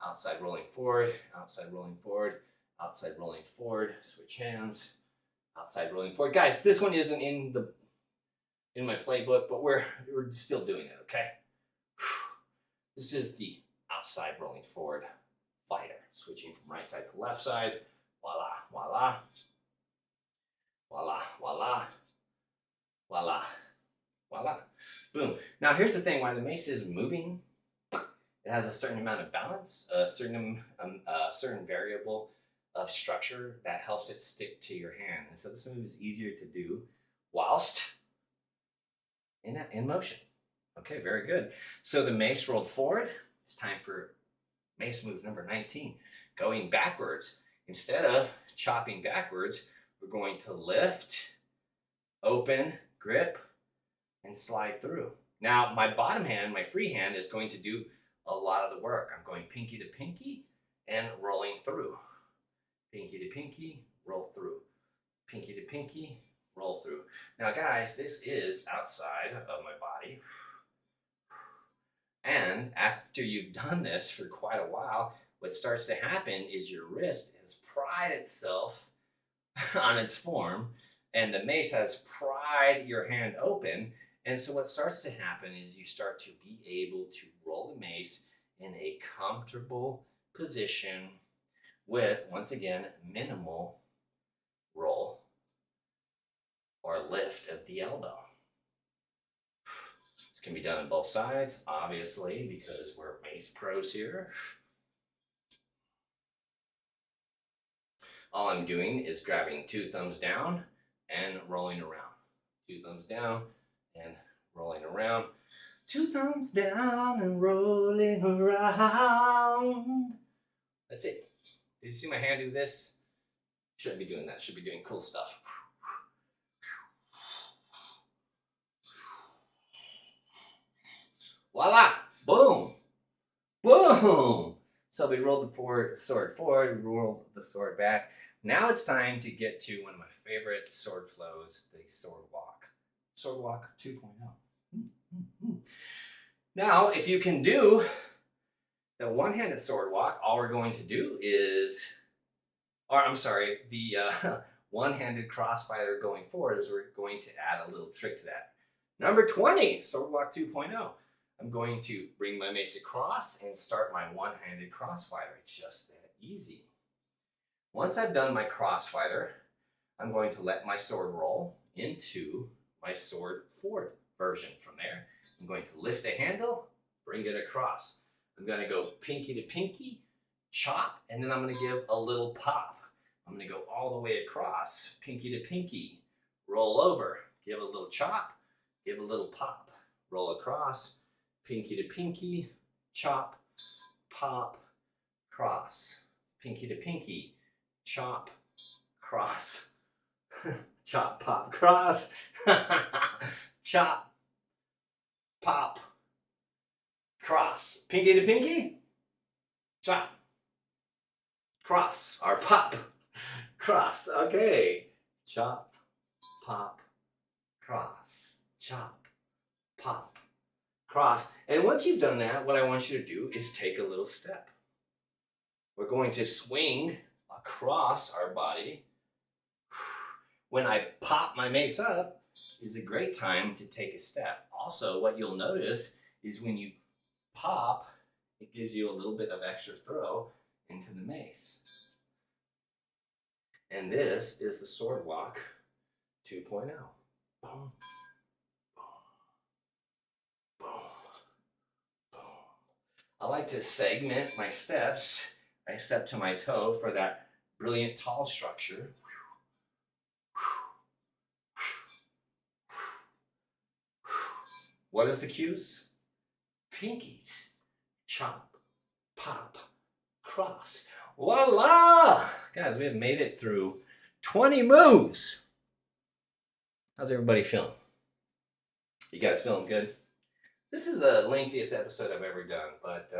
Outside rolling forward, outside rolling forward, outside rolling forward. Switch hands, outside rolling forward. Guys, this one isn't in the in my playbook, but we're still doing it, okay? This is the outside rolling forward fighter. Switching from right side to left side. Voila, voila. Voila, voila. Voila, voila. Boom. Now here's the thing, while the mace is moving, it has a certain amount of balance, a certain variable of structure that helps it stick to your hand. And so this move is easier to do whilst in motion. Okay, very good. So the mace rolled forward. It's time for mace move number 19. Going backwards. Instead of chopping backwards, we're going to lift, open, grip, and slide through. Now, my bottom hand, my free hand, is going to do a lot of the work. I'm going pinky to pinky and rolling through. Pinky to pinky, roll through. Pinky to pinky, roll through. Now, guys, this is outside of my body. And after you've done this for quite a while, what starts to happen is your wrist has pried itself on its form, and the mace has pried your hand open. And so what starts to happen is you start to be able to roll the mace in a comfortable position with, once again, minimal roll or lift of the elbow. This can be done on both sides, obviously, because we're mace pros here. All I'm doing is grabbing 2 thumbs down and rolling around. 2 thumbs down and rolling around. 2 thumbs down and rolling around. That's it. Did you see my hand do this? Shouldn't be doing that. Should be doing cool stuff. Voila! Boom! Boom! So we rolled the sword forward, we rolled the sword back. Now it's time to get to one of my favorite sword flows, the sword walk. Sword walk 2.0. Now, if you can do the one-handed sword walk, all we're going to do is, the one-handed crossfighter going forward is we're going to add a little trick to that. Number 20, sword walk 2.0. I'm going to bring my mace across and start my one-handed crossfighter. It's just that easy. Once I've done my crossfighter, I'm going to let my sword roll into my sword forward version. From there, I'm going to lift the handle, bring it across. I'm going to go pinky to pinky, chop, and then I'm going to give a little pop. I'm going to go all the way across, pinky to pinky, roll over, give a little chop, give a little pop, roll across, pinky to pinky, chop, pop, cross. Pinky to pinky, chop, cross. Chop, pop, cross. Chop, pop, cross. Pinky to pinky, chop, cross, or pop, cross. Okay. Chop, pop, cross. Chop, pop, cross. And once you've done that, what I want you to do is take a little step. We're going to swing across our body. When I pop my mace up is a great time to take a step. Also, what you'll notice is when you pop, it gives you a little bit of extra throw into the mace. And this is the sword walk 2.0. Boom, boom, boom, boom. I like to segment my steps. I step to my toe for that brilliant tall structure. What is the cues? Pinkies, chop, pop, cross. Voila! Guys, we have made it through 20 moves. How's everybody feeling? You guys feeling good? This is the lengthiest episode I've ever done, but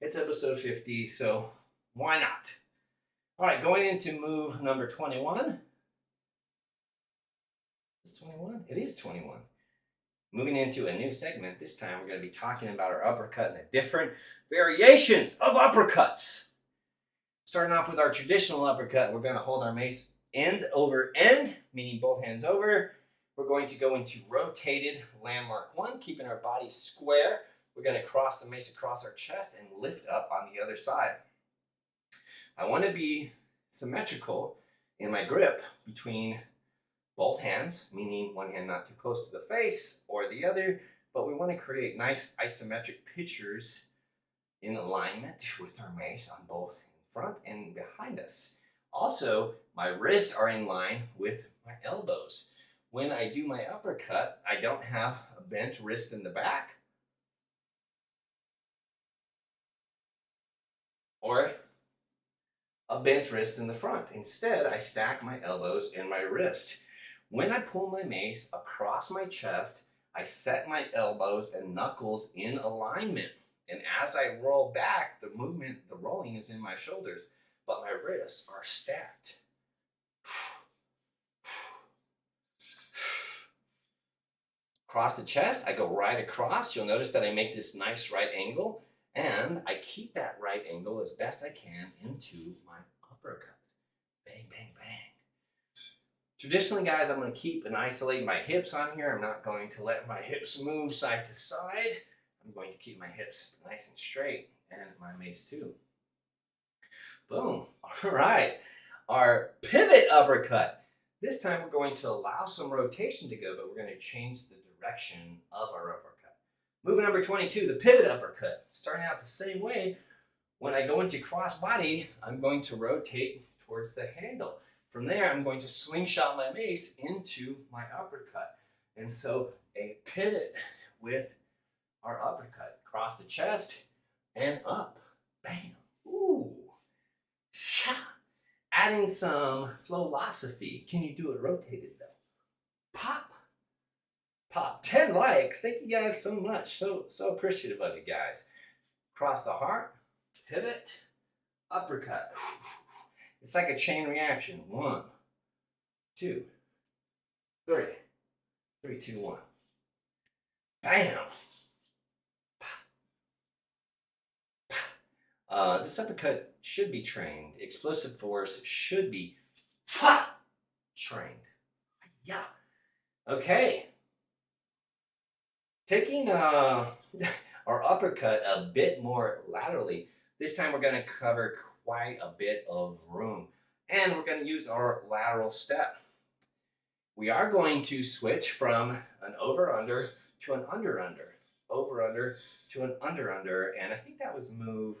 it's episode 50, so why not? All right, going into move number 21. Is it 21? It is 21. Moving into a new segment. This time we're going to be talking about our uppercut and the different variations of uppercuts. Starting off with our traditional uppercut, we're going to hold our mace end over end, meaning both hands over. we're going to go into rotated landmark 1, keeping our body square. We're going to cross the mace across our chest and lift up on the other side. I want to be symmetrical in my grip between both hands, meaning one hand not too close to the face or the other, but we want to create nice isometric pictures in alignment with our mace on both in front and behind us. Also, my wrists are in line with my elbows. When I do my uppercut, I don't have a bent wrist in the back or a bent wrist in the front. Instead, I stack my elbows and my wrist. When I pull my mace across my chest, I set my elbows and knuckles in alignment. And as I roll back, the movement, the rolling is in my shoulders, but my wrists are stacked. Across the chest, I go right across. You'll notice that I make this nice right angle, and I keep that right angle as best I can into my uppercut. Bang, bang, bang. Traditionally, guys, I'm going to keep and isolate my hips on here. I'm not going to let my hips move side to side. I'm going to keep my hips nice and straight, and my mace too. Boom. All right. Our pivot uppercut. This time we're going to allow some rotation to go, but we're going to change the direction of our uppercut. Move number 22, the pivot uppercut. Starting out the same way, when I go into cross body, I'm going to rotate towards the handle. From there, I'm going to slingshot my mace into my uppercut. And so a pivot with our uppercut. Across the chest and up. Bam. Ooh. Sha. Adding some philosophy. Can you do it rotated though? Pop. Pop. 10 likes. Thank you guys so much. So appreciative of you guys. Cross the heart. Pivot. Uppercut. It's like a chain reaction. 1, 2, 3. 3, 2, 1. Bam. This uppercut should be trained. Explosive force should be trained. Yeah. Okay. Taking our uppercut a bit more laterally. This time we're going to cover quite a bit of room. And we're going to use our lateral step. We are going to switch from an over-under to an under-under. Over-under to an under-under. And I think that was move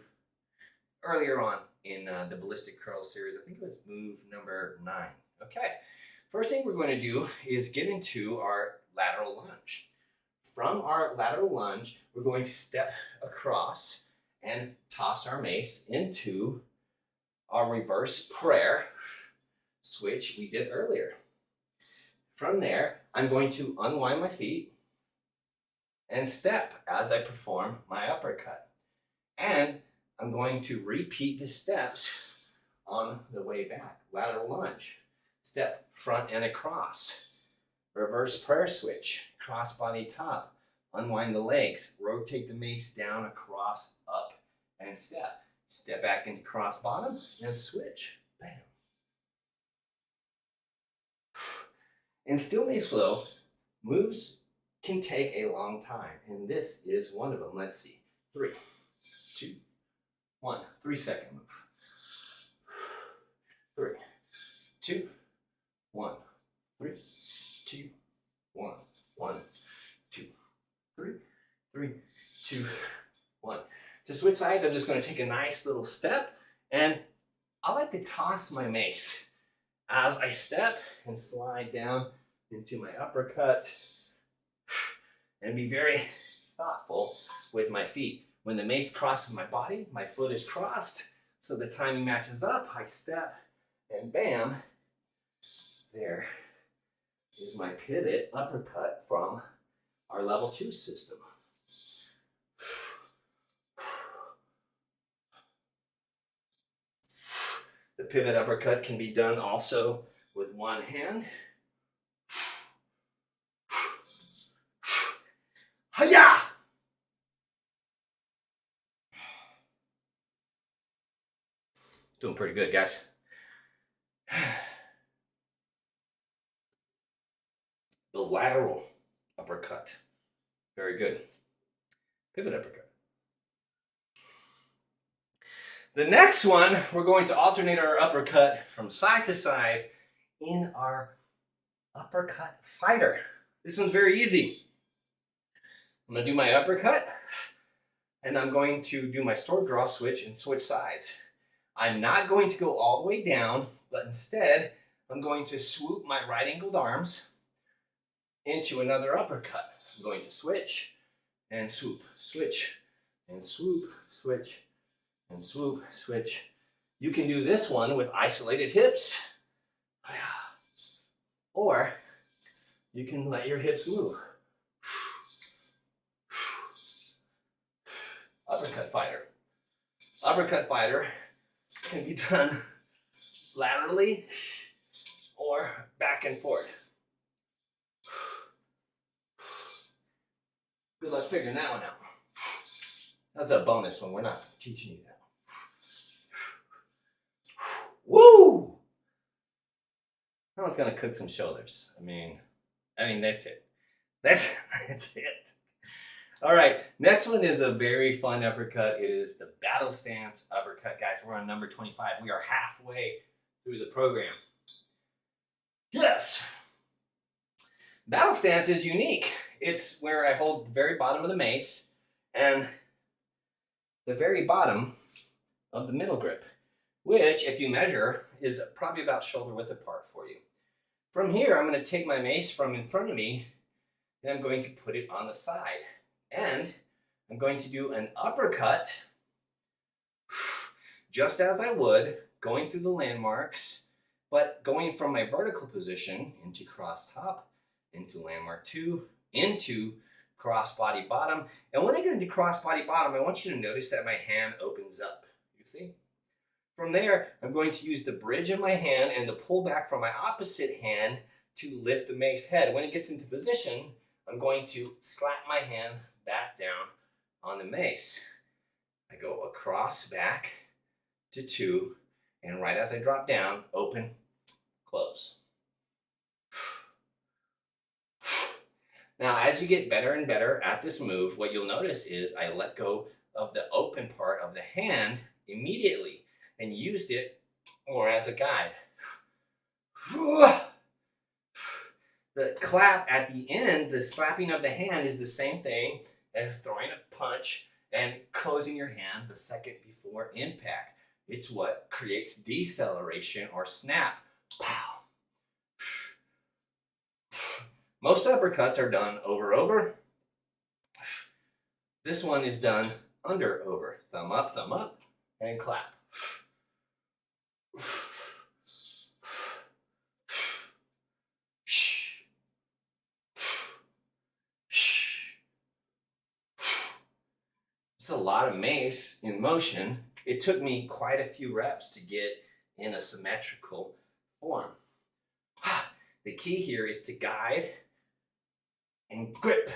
earlier on in the Ballistic Curl series. I think it was move number 9. Okay. First thing we're going to do is get into our lateral lunge. From our lateral lunge, we're going to step across and toss our mace into our reverse prayer switch we did earlier. From there, I'm going to unwind my feet and step as I perform my uppercut. And I'm going to repeat the steps on the way back. Lateral lunge, step front and across, reverse prayer switch, cross body top, unwind the legs, rotate the mace down, across, up, and step. Step back into cross bottom and switch. Bam. In still mace flow, moves can take a long time, and this is one of them. Let's see. 3, 2, 1. 3-second move. 3, 2, 1. 3, 2, 1. 1, 2, 3. 3, 2, 1. To switch sides, I'm just going to take a nice little step, and I like to toss my mace as I step and slide down into my uppercut and be very thoughtful with my feet. When the mace crosses my body, my foot is crossed, so the timing matches up. I step, and bam, there is my pivot uppercut from our level 2 system. The pivot uppercut can be done also with one hand. Hiya! Doing pretty good, guys. The lateral uppercut. Very good. Pivot uppercut. The next one, we're going to alternate our uppercut from side to side in our uppercut fighter. This one's very easy. I'm going to do my uppercut, and I'm going to do my sword draw switch and switch sides. I'm not going to go all the way down, but instead, I'm going to swoop my right-angled arms into another uppercut. I'm going to switch and swoop, switch and swoop, switch and swoop, switch. You can do this one with isolated hips, or you can let your hips move. Uppercut fighter. Uppercut fighter can be done laterally or back and forth. Good luck figuring that one out. That's a bonus one. We're not teaching you that. Woo! That one's gonna cook some shoulders. I mean, that's it. That's it. All right, next one is a very fun uppercut. It is the battle stance uppercut, guys. We're on number 25. We are halfway through the program. Yes. Battle stance is unique. It's where I hold the very bottom of the mace and the very bottom of the middle grip, which, if you measure, is probably about shoulder width apart for you. From here, I'm going to take my mace from in front of me, and I'm going to put it on the side. And I'm going to do an uppercut, just as I would, going through the landmarks, but going from my vertical position into cross top, into landmark 2, into cross body bottom. And when I get into cross body bottom, I want you to notice that my hand opens up. You see? From there, I'm going to use the bridge of my hand and the pull back from my opposite hand to lift the mace head. When it gets into position, I'm going to slap my hand back down on the mace. I go across back to 2, and right as I drop down, open, close. Now, as you get better and better at this move, what you'll notice is I let go of the open part of the hand immediately and used it more as a guide. The clap at the end, the slapping of the hand, is the same thing as throwing a punch and closing your hand the second before impact. It's what creates deceleration or snap. Pow. Most uppercuts are done over. This one is done under. Thumb up, and clap. It's a lot of mace in motion. It took me quite a few reps to get in a symmetrical form. The key here is to guide and grip.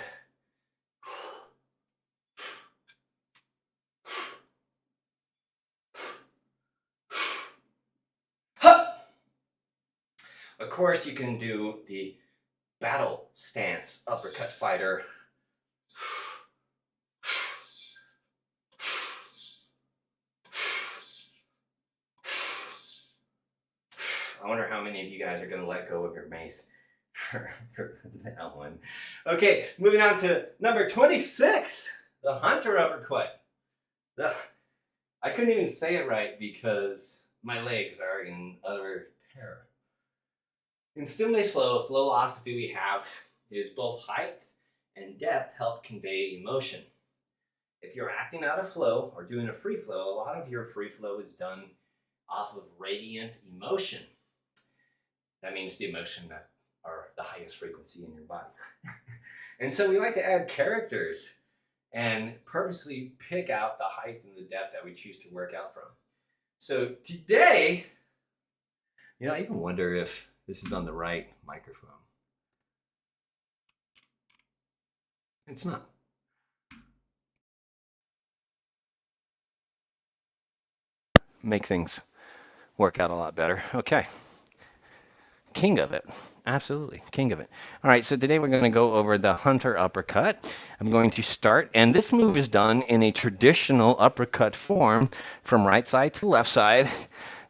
Of course, you can do the battle stance uppercut fighter. I wonder how many of you guys are going to let go of your mace for that one. Okay, moving on to number 26, the hunter uppercut. I couldn't even say it right because my legs are in utter terror. In Still Mace Flow, a philosophy we have is both height and depth help convey emotion. If you're acting out of flow or doing a free flow, a lot of your free flow is done off of radiant emotion. That means the emotion that are the highest frequency in your body. And so we like to add characters and purposely pick out the height and the depth that we choose to work out from. So today, I even wonder if this is on the right microphone. It's not. Make things work out a lot better. Okay. king of it. Absolutely, king of it. All right, so today we're going to go over the Hunter Uppercut. I'm going to start, and this move is done in a traditional uppercut form from right side to left side.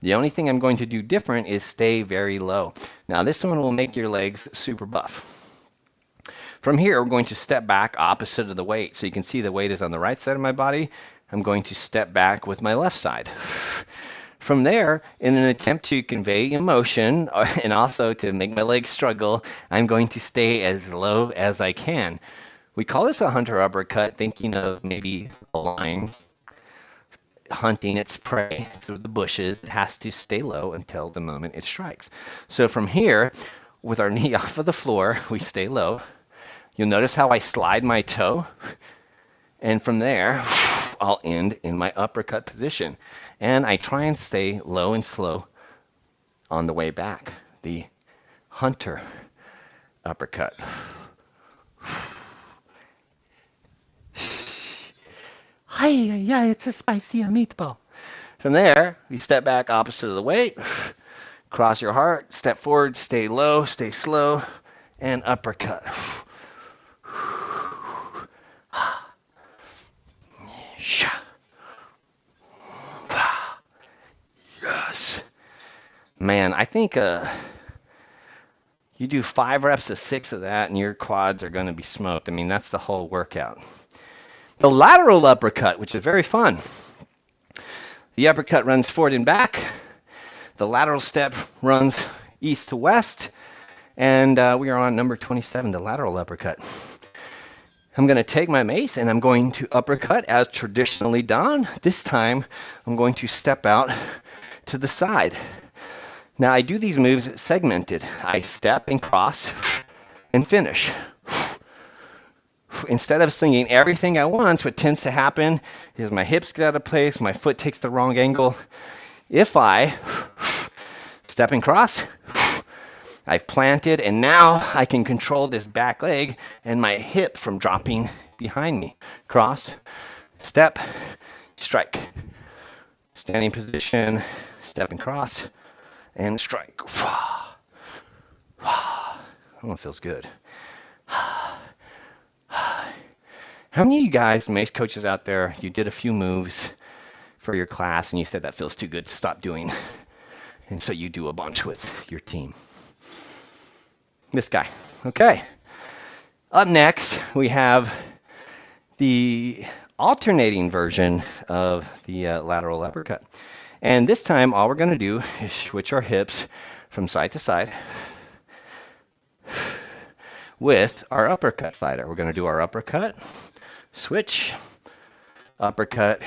The only thing I'm going to do different is stay very low. Now this one will make your legs super buff. From here, we're going to step back opposite of the weight. So you can see the weight is on the right side of my body. I'm going to step back with my left side. From there, in an attempt to convey emotion and also to make my legs struggle, I'm going to stay as low as I can. We call this a hunter uppercut, thinking of maybe a lion hunting its prey through the bushes. It has to stay low until the moment it strikes. So from here, with our knee off of the floor, we stay low. You'll notice how I slide my toe, and from there, I'll end in my uppercut position. And I try and stay low and slow on the way back. The hunter uppercut. Hi, yeah, it's a spicy meatball. From there, you step back opposite of the weight, cross your heart, step forward, stay low, stay slow, and uppercut. Yes. Man, I think you do 5 reps to 6 of that, and your quads are going to be smoked. I mean, that's the whole workout. The lateral uppercut, which is very fun. The uppercut runs forward and back. The lateral step runs east to west. And we are on number 27, the lateral uppercut. I'm going to take my mace and I'm going to uppercut as traditionally done. This time, I'm going to step out to the side. Now, I do these moves segmented. I step and cross and finish. Instead of slinging everything at once, what tends to happen is my hips get out of place, my foot takes the wrong angle. If I step and cross, I've planted, and now I can control this back leg and my hip from dropping behind me. Cross, step, strike. Standing position, step and cross, and strike. Oh, it feels good. How many of you guys, Mace coaches out there, you did a few moves for your class and you said that feels too good to stop doing, and so you do a bunch with your team? This guy. Okay. Up next, we have the alternating version of the lateral uppercut. And this time, all we're going to do is switch our hips from side to side with our uppercut fighter. We're going to do our uppercut, switch, uppercut,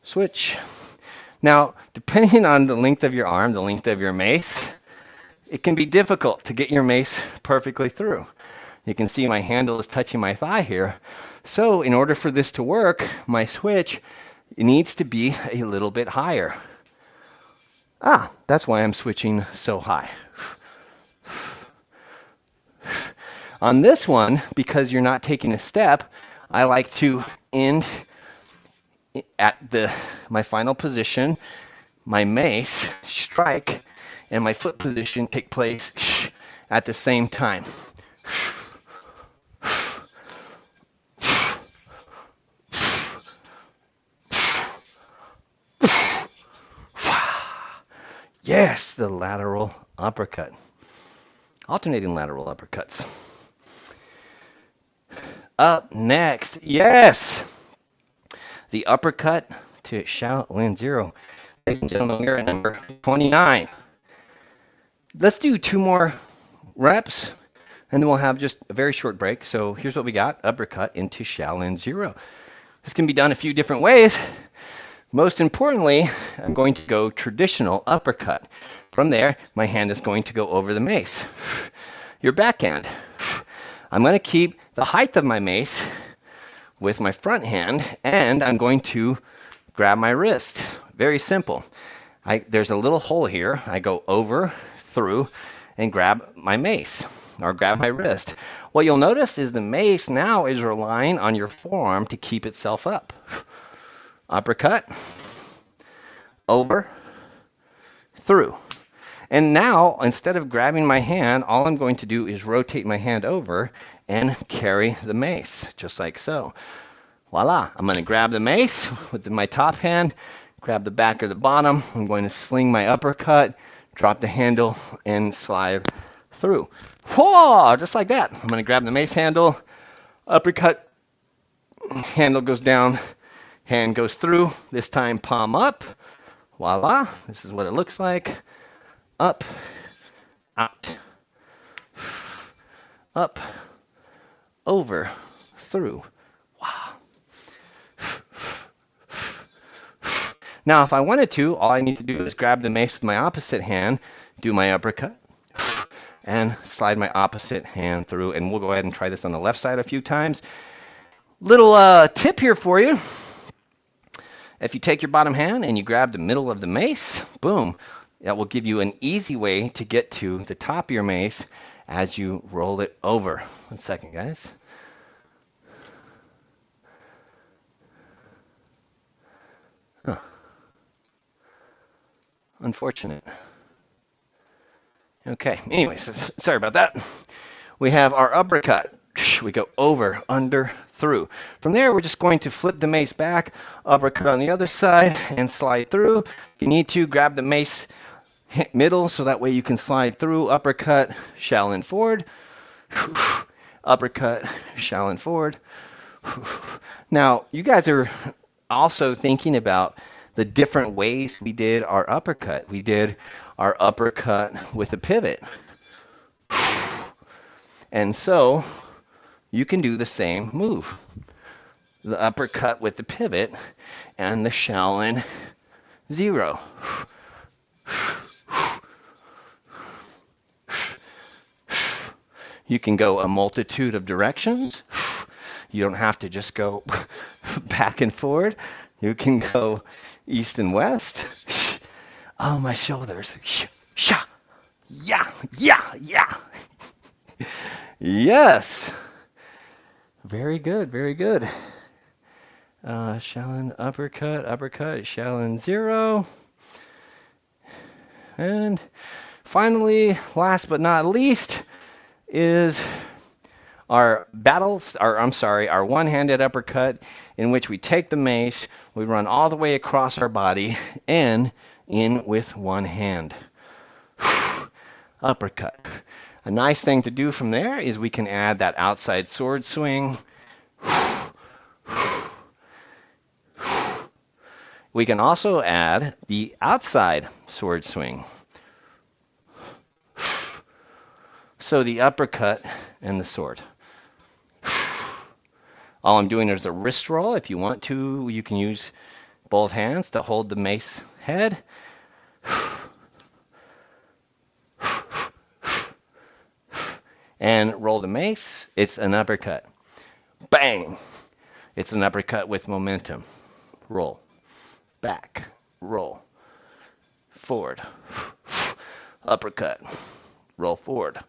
switch. Now, depending on the length of your arm, the length of your mace, it can be difficult to get your mace perfectly through. You can see my handle is touching my thigh here. So in order for this to work, my switch needs to be a little bit higher. That's why I'm switching so high. On this one, because you're not taking a step, I like to end at my final position, my mace, strike, and my foot position take place at the same time. Yes, the lateral uppercut. Alternating lateral uppercuts. Up next, yes, the uppercut to Shaolin 0. Ladies and gentlemen, we're at number 29. Let's do 2 more reps, and then we'll have just a very short break. So here's what we got, uppercut into Shaolin 0. This can be done a few different ways. Most importantly, I'm going to go traditional uppercut. From there, my hand is going to go over the mace. Your backhand. I'm going to keep the height of my mace with my front hand, and I'm going to grab my wrist. Very simple. There's a little hole here. I go over, through, and grab my mace, or grab my wrist. What you'll notice is the mace now is relying on your forearm to keep itself up. Uppercut, over, through. And now, instead of grabbing my hand, all I'm going to do is rotate my hand over and carry the mace, just like so. Voila, I'm going to grab the mace with my top hand, grab the back or the bottom. I'm going to sling my uppercut, drop the handle, and slide through. Whoa, just like that. I'm going to grab the mace handle, uppercut, handle goes down, hand goes through. This time palm up. Voila, this is what it looks like. Up, out, up, over, through. Wow. Now, if I wanted to, all I need to do is grab the mace with my opposite hand, do my uppercut, and slide my opposite hand through. And we'll go ahead and try this on the left side a few times. Little tip here for you. If you take your bottom hand and you grab the middle of the mace, boom, that will give you an easy way to get to the top of your mace as you roll it over. 1 second, guys. Huh. Unfortunate. Okay, anyways, sorry about that. We have our uppercut. We go over, under, through. From there, we're just going to flip the mace back, uppercut on the other side, and slide through. If you need to, grab the mace middle, so that way you can slide through, uppercut, Shaolin forward, uppercut, Shaolin forward. Now, you guys are also thinking about the different ways we did our uppercut. We did our uppercut with a pivot. And so, you can do the same move. The uppercut with the pivot and the Shaolin 0. You can go a multitude of directions. You don't have to just go back and forward. You can go east and west. Oh, my shoulders. Sha. Yeah. Yes. Very good, very good. Shaolin uppercut, Shaolin 0. And finally, last but not least, is our our one-handed uppercut, in which we take the mace, we run all the way across our body, and in with one hand. Uppercut. A nice thing to do from there is we can add that outside sword swing. We can also add the outside sword swing. So the uppercut and the sword. All I'm doing is a wrist roll. If you want to, you can use both hands to hold the mace head. And roll the mace. It's an uppercut. Bang! It's an uppercut with momentum. Roll. Back. Roll. Forward. Uppercut. Roll forward.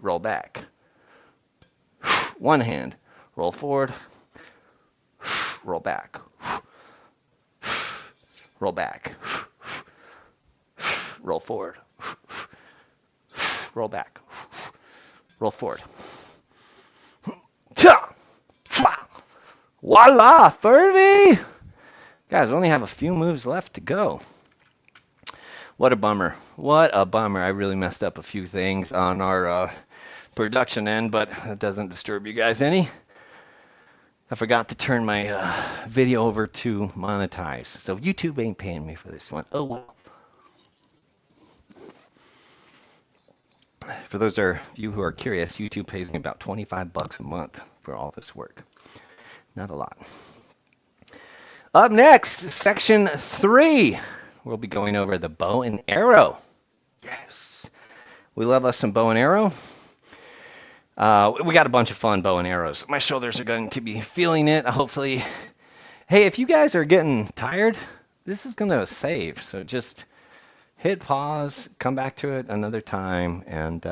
Roll back. One hand. Roll forward. Roll back. Roll back. Roll forward. Roll back. Roll forward. Voila! 30! Guys, we only have a few moves left to go. What a bummer. What a bummer. I really messed up a few things on our production end, but that doesn't disturb you guys any. I forgot to turn my video over to monetize. So YouTube ain't paying me for this one. Oh well. For those of you who are curious, YouTube pays me about $25 a month for all this work. Not a lot. Up next, section 3. We'll be going over the bow and arrow. Yes. We love us some bow and arrow. We got a bunch of fun bow and arrows. My shoulders are going to be feeling it, hopefully. Hey, if you guys are getting tired, this is going to save. So just hit pause, come back to it another time, and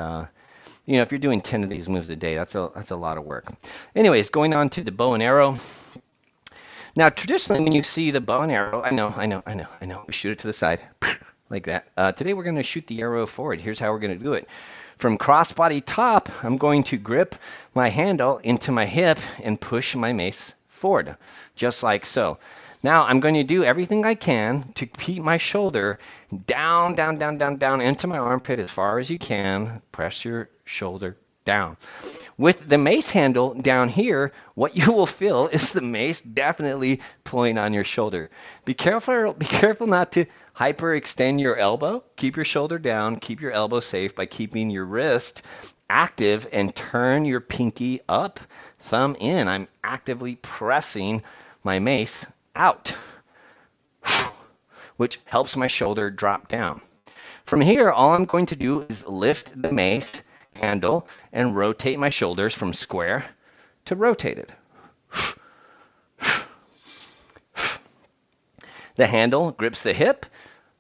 if you're doing 10 of these moves a day, that's a lot of work. Anyways, going on to the bow and arrow. Now, traditionally, when you see the bow and arrow, I know, we shoot it to the side. like that. Today we're going to shoot the arrow forward. Here's how we're going to do it. From crossbody top, I'm going to grip my handle into my hip and push my mace forward, just like so. Now I'm going to do everything I can to keep my shoulder down, down, down, down, down into my armpit as far as you can. Press your shoulder down. With the mace handle down here, what you will feel is the mace definitely pulling on your shoulder. Be careful not to hyperextend your elbow. Keep your shoulder down, keep your elbow safe by keeping your wrist active and turn your pinky up, thumb in. I'm actively pressing my mace out, which helps my shoulder drop down. From here, all I'm going to do is lift the mace handle and rotate my shoulders from square to rotated. The handle grips the hip.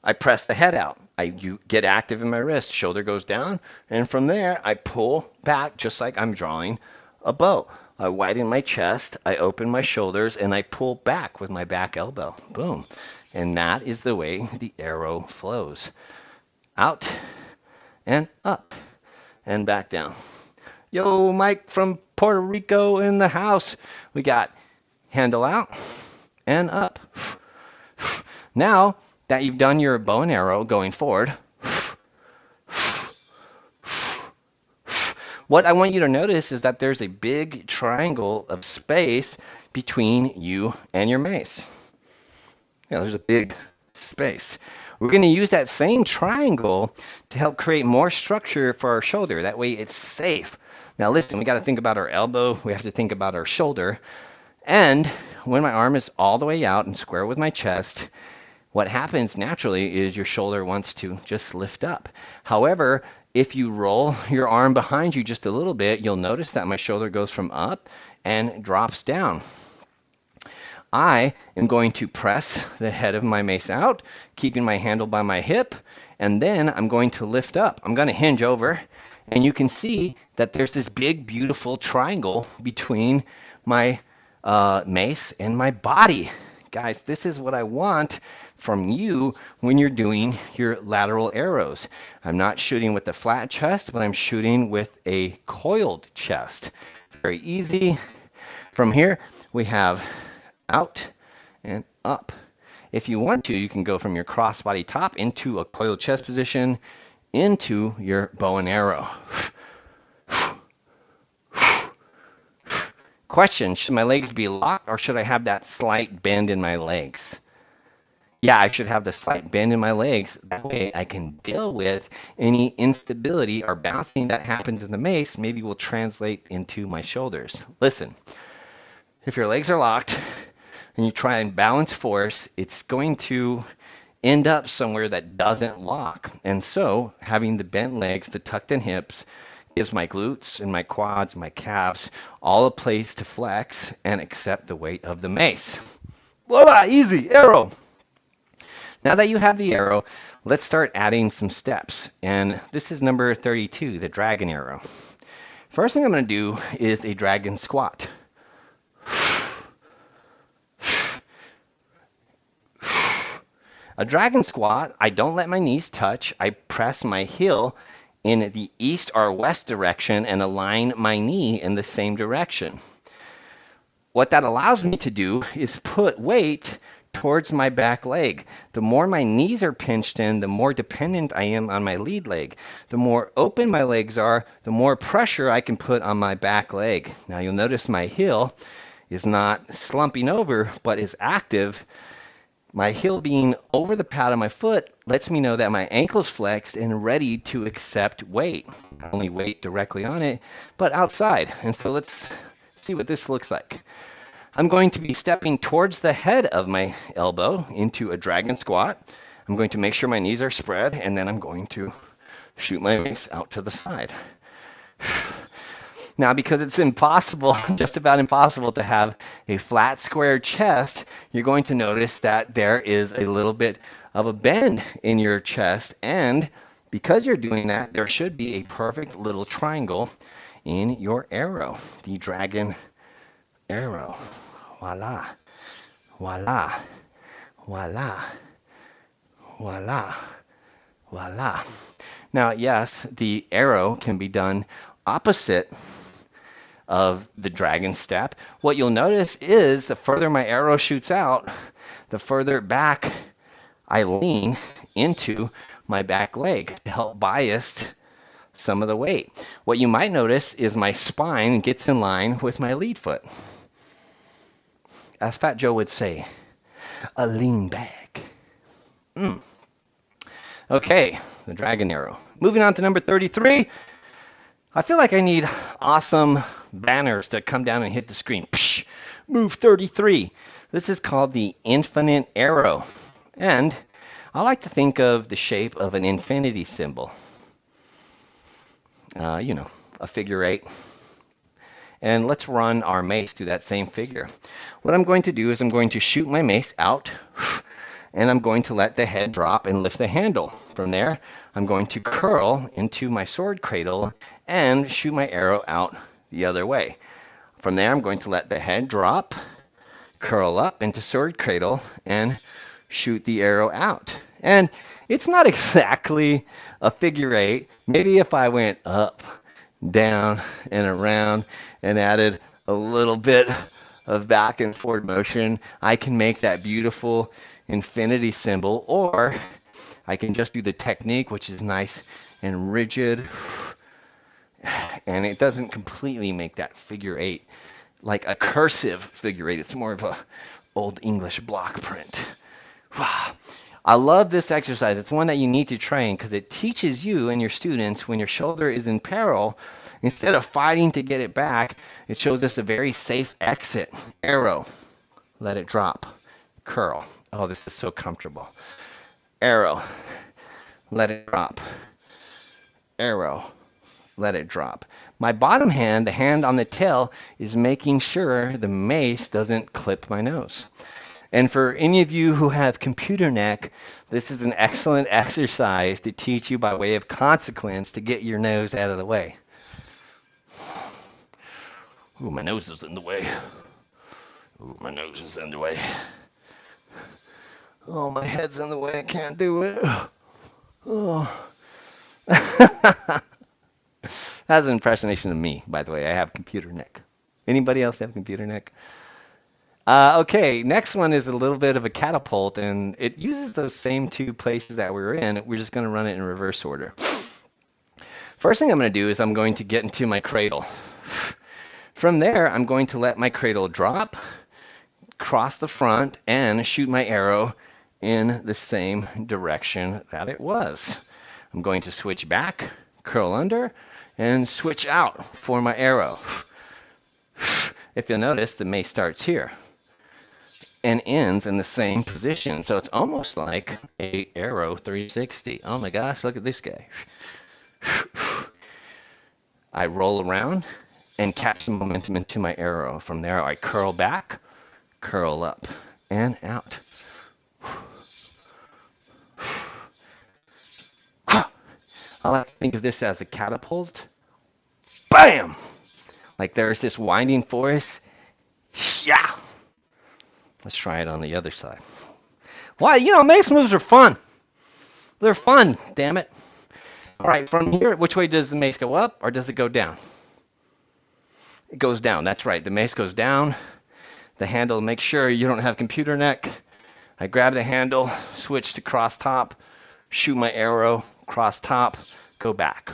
I press the head out. You get active in my wrist. Shoulder goes down. And from there, I pull back just like I'm drawing a bow. I widen my chest. I open my shoulders. And I pull back with my back elbow. Boom. And that is the way the arrow flows. Out and up and back down. Yo, Mike from Puerto Rico in the house. We got handle out and up. Now that you've done your bow and arrow going forward, what I want you to notice is that there's a big triangle of space between you and your mace. Yeah, there's a big space. We're going to use that same triangle to help create more structure for our shoulder. That way it's safe. Now listen, we got to think about our elbow. We have to think about our shoulder. And when my arm is all the way out and square with my chest, what happens naturally is your shoulder wants to just lift up. However, if you roll your arm behind you just a little bit, you'll notice that my shoulder goes from up and drops down. I am going to press the head of my mace out, keeping my handle by my hip, and then I'm going to lift up. I'm going to hinge over, and you can see that there's this big, beautiful triangle between my mace and my body. Guys, this is what I want from you when you're doing your lateral arrows. I'm not shooting with a flat chest, but I'm shooting with a coiled chest. Very easy. From here, we have out and up. If you want to, you can go from your crossbody top into a coiled chest position into your bow and arrow. Question, should my legs be locked or should I have that slight bend in my legs? Yeah, I should have the slight bend in my legs. That way I can deal with any instability or bouncing that happens in the mace. Maybe will translate into my shoulders. Listen, if your legs are locked and you try and balance force, it's going to end up somewhere that doesn't lock. And so having the bent legs, the tucked in hips, gives my glutes and my quads, my calves, all a place to flex and accept the weight of the mace. Voila, easy, arrow. Now that you have the arrow, let's start adding some steps. And this is number 32, the dragon arrow. First thing I'm going to do is a dragon squat. A dragon squat, I don't let my knees touch. I press my heel in the east or west direction and align my knee in the same direction. What that allows me to do is put weight towards my back leg. The more my knees are pinched in, the more dependent I am on my lead leg. The more open my legs are, the more pressure I can put on my back leg. Now you'll notice my heel is not slumping over, but is active. My heel being over the pad of my foot lets me know that my ankle's flexed and ready to accept weight. Not only weight directly on it, but outside. And so let's see what this looks like. I'm going to be stepping towards the head of my elbow into a dragon squat. I'm going to make sure my knees are spread, and then I'm going to shoot my mace out to the side. Now, because it's impossible, just about impossible to have a flat square chest, you're going to notice that there is a little bit of a bend in your chest. And because you're doing that, there should be a perfect little triangle in your arrow, the dragon arrow. Voila, voila, voila, voila. Voila. Now, yes, the arrow can be done opposite of the dragon step. What you'll notice is the further my arrow shoots out, the further back I lean into my back leg to help bias some of the weight. What you might notice is my spine gets in line with my lead foot. As Fat Joe would say, a lean back. Okay, the dragon arrow. Moving on to number 33. I feel like I need awesome banners that come down and hit the screen. Psh, move 33. This is called the infinite arrow. And I like to think of the shape of an infinity symbol. A figure 8. And let's run our mace through that same figure. What I'm going to do is I'm going to shoot my mace out, and I'm going to let the head drop and lift the handle. From there, I'm going to curl into my sword cradle and shoot my arrow out the other way. From there, I'm going to let the head drop, curl up into sword cradle, and shoot the arrow out. And it's not exactly a figure 8. Maybe if I went up, down, and around and added a little bit of back and forward motion, I can make that beautiful infinity symbol. Or I can just do the technique, which is nice and rigid, and it doesn't completely make that figure 8 like a cursive figure 8. It's more of a old English block print. Wow. I love this exercise. It's one that you need to train because it teaches you and your students when your shoulder is in peril, instead of fighting to get it back, it shows us a very safe exit. Arrow, let it drop, curl. Oh, this is so comfortable. Arrow, let it drop. Arrow, let it drop. My bottom hand, the hand on the tail, is making sure the mace doesn't clip my nose. And for any of you who have computer neck, this is an excellent exercise to teach you by way of consequence to get your nose out of the way. Ooh, my nose is in the way. Ooh, my nose is in the way. Oh, my head's in the way. I can't do it. Oh. That's an impersonation of me, by the way. I have computer neck. Anybody else have computer neck? Okay, next one is a little bit of a catapult, and it uses those same two places that we were in. We're just going to run it in reverse order. First thing I'm going to do is I'm going to get into my cradle. From there, I'm going to let my cradle drop, cross the front, and shoot my arrow in the same direction that it was. I'm going to switch back, curl under, and switch out for my arrow. If you'll notice, the mace starts here and ends in the same position. So it's almost like a arrow 360. Oh my gosh, look at this guy. I roll around and catch the momentum into my arrow. From there, I curl back, curl up, and out. I like to think of this as a catapult. Bam! Like there's this winding forest. Yeah! Let's try it on the other side. Why? Mace moves are fun. They're fun, damn it. All right, from here, which way does the mace go up, or does it go down? It goes down. That's right. The mace goes down. The handle, make sure you don't have computer neck. I grab the handle, switch to cross top, shoot my arrow, cross top, go back.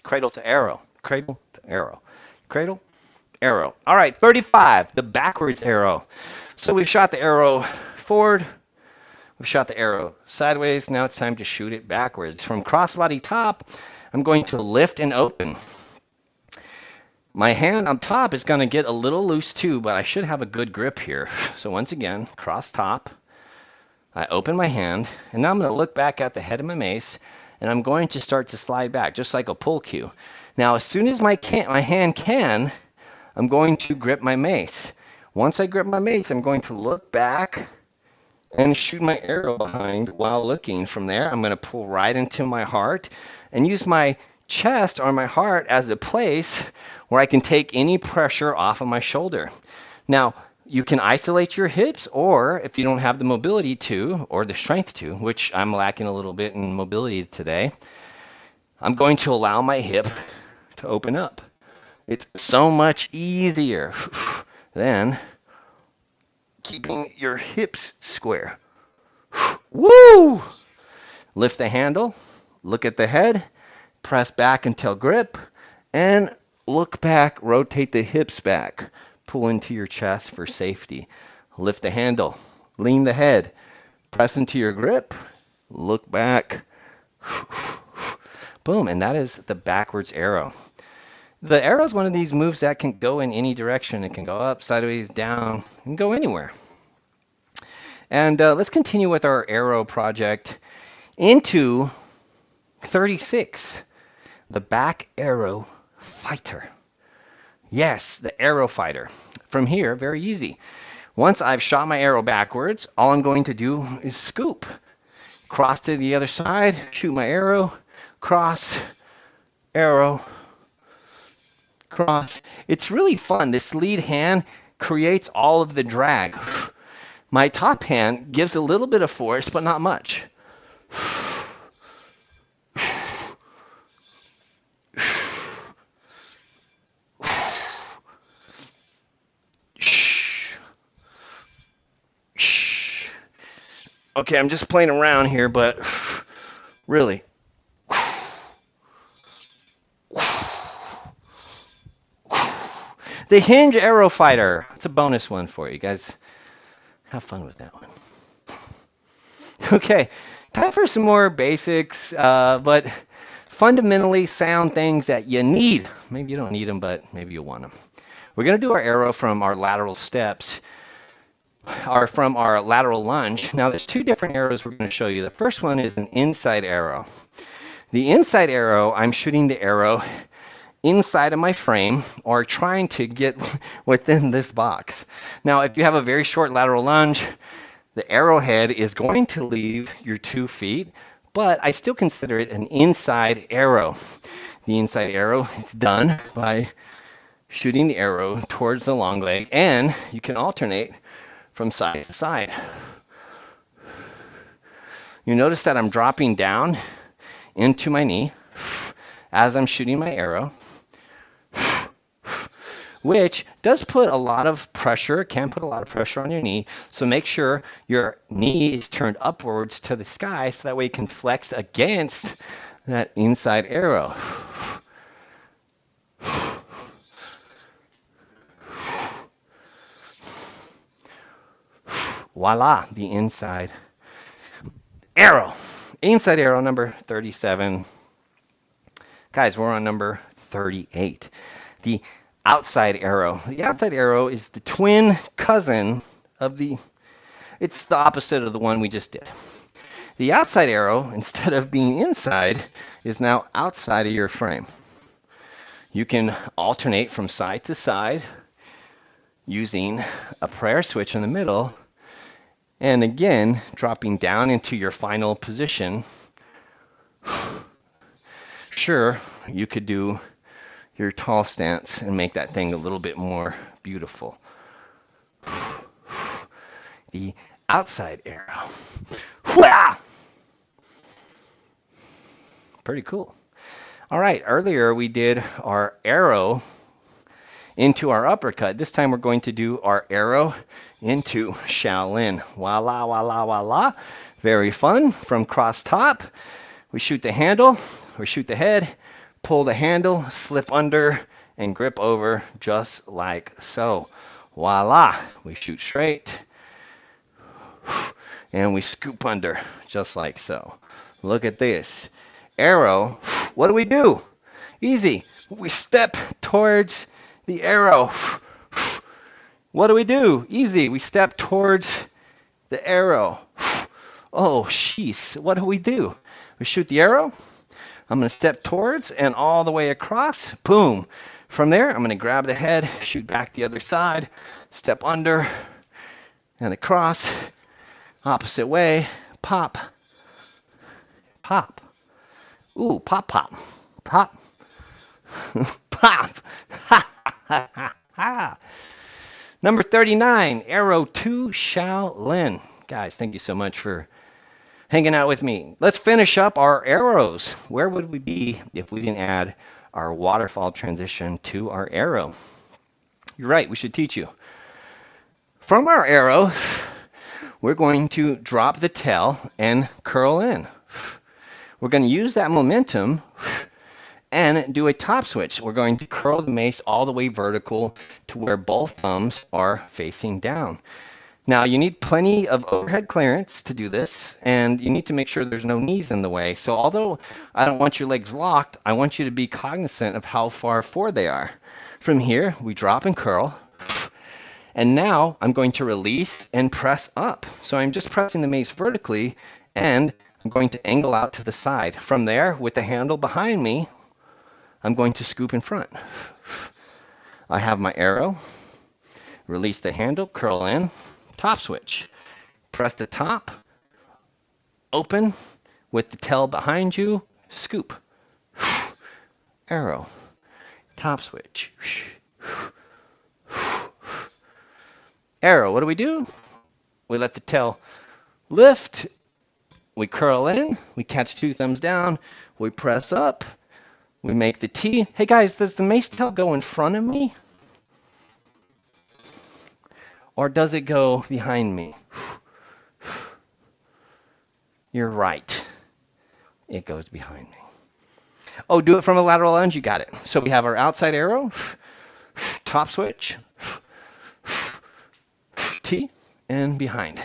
Cradle to arrow, cradle to arrow, cradle, arrow. All right, 35, the backwards arrow. So we've shot the arrow forward, we've shot the arrow sideways. Now it's time to shoot it backwards. From crossbody top, I'm going to lift and open. My hand on top is going to get a little loose too, but I should have a good grip here. So once again, cross top, I open my hand, and now I'm going to look back at the head of my mace, and I'm going to start to slide back, just like a pull cue. Now, as soon as my hand can, I'm going to grip my mace. Once I grip my mace, I'm going to look back and shoot my arrow behind while looking. From there, I'm going to pull right into my heart and use my chest or my heart as a place where I can take any pressure off of my shoulder. Now, you can isolate your hips, or if you don't have the mobility to, or the strength to, which I'm lacking a little bit in mobility today, I'm going to allow my hip to open up. It's so much easier than keeping your hips square. Woo! Lift the handle, look at the head, press back until grip, and look back, rotate the hips back. Pull into your chest for safety. Lift the handle, lean the head, press into your grip, look back. Boom, and that is the backwards arrow. The arrow is one of these moves that can go in any direction. It can go up, sideways, down, and go anywhere. And let's continue with our arrow project into 36, the back arrow fighter. Yes, the arrow fighter. From here, very easy. Once I've shot my arrow backwards, all I'm going to do is scoop. Cross to the other side, shoot my arrow, cross, arrow, cross. It's really fun. This lead hand creates all of the drag. My top hand gives a little bit of force, but not much. Okay, I'm just playing around here, but really. The hinge arrow fighter. It's a bonus one for you guys. Have fun with that one. Okay, time for some more basics, but fundamentally sound things that you need. Maybe you don't need them, but maybe you want them. We're going to do our arrow from our lateral steps, or from our lateral lunge. Now, there's two different arrows we're going to show you. The first one is an inside arrow. The inside arrow, I'm shooting the arrow inside of my frame or trying to get within this box. Now, if you have a very short lateral lunge, the arrowhead is going to leave your 2 feet, but I still consider it an inside arrow. The inside arrow is done by shooting the arrow towards the long leg, and you can alternate from side to side. You notice that I'm dropping down into my knee as I'm shooting my arrow, which does put a lot of pressure, can put a lot of pressure on your knee. So make sure your knee is turned upwards to the sky so that way you can flex against that inside arrow. Voila, the inside arrow. Inside arrow number 37. Guys, we're on number 38. The outside arrow. The outside arrow is the twin cousin of it's the opposite of the one we just did. The outside arrow, instead of being inside, is now outside of your frame. You can alternate from side to side using a prayer switch in the middle, and again, dropping down into your final position. Sure, you could do your tall stance and make that thing a little bit more beautiful. The outside arrow. Wah! Pretty cool. All right, earlier we did our arrow into our uppercut. This time we're going to do our arrow into Shaolin. Voila, voila, voila. Very fun. From cross top, we shoot the handle, we shoot the head, pull the handle, slip under, and grip over just like so. Voila. We shoot straight, and we scoop under just like so. Look at this. Arrow. What do we do? Easy. We step towards the arrow. What do we do? Easy. We step towards the arrow. Oh, jeez. What do? We shoot the arrow. I'm going to step towards and all the way across. Boom. From there, I'm going to grab the head, shoot back the other side, step under, and across, opposite way, pop, pop. Ooh, pop, pop, pop, pop. Ha, ha, ha, ha. Number 39, Arrow 2 Shaolin. Guys, thank you so much for hanging out with me. Let's finish up our arrows. Where would we be if we didn't add our waterfall transition to our arrow? You're right, we should teach you. From our arrow, we're going to drop the tail and curl in. We're going to use that momentum and do a top switch. We're going to curl the mace all the way vertical to where both thumbs are facing down. Now, you need plenty of overhead clearance to do this, and you need to make sure there's no knees in the way. So although I don't want your legs locked, I want you to be cognizant of how far forward they are. From here, we drop and curl. And now I'm going to release and press up. So I'm just pressing the mace vertically, and I'm going to angle out to the side. From there, with the handle behind me, I'm going to scoop in front. I have my arrow, release the handle, curl in, top switch. Press the top, open, with the tail behind you, scoop. Arrow, top switch. Arrow, what do? We let the tail lift, we curl in, we catch two thumbs down, we press up, we make the T. Hey guys, does the mace tail go in front of me? Or does it go behind me? You're right. It goes behind me. Oh, do it from a lateral lunge, you got it. So we have our outside arrow, top switch, T, and behind.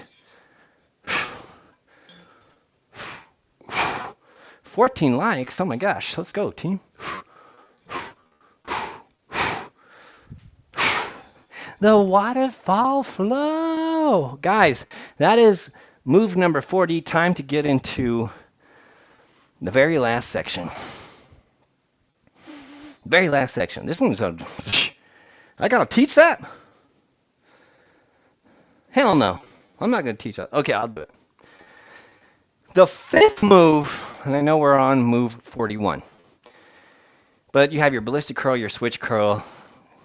14 likes, oh my gosh, let's go, team. The waterfall flow. Guys, that is move number 40. Time to get into the very last section. Very last section. This one's a... I gotta teach that? Hell no. I'm not gonna teach that. Okay, I'll do it. The fifth move, and I know we're on move 41, but you have your ballistic curl, your switch curl,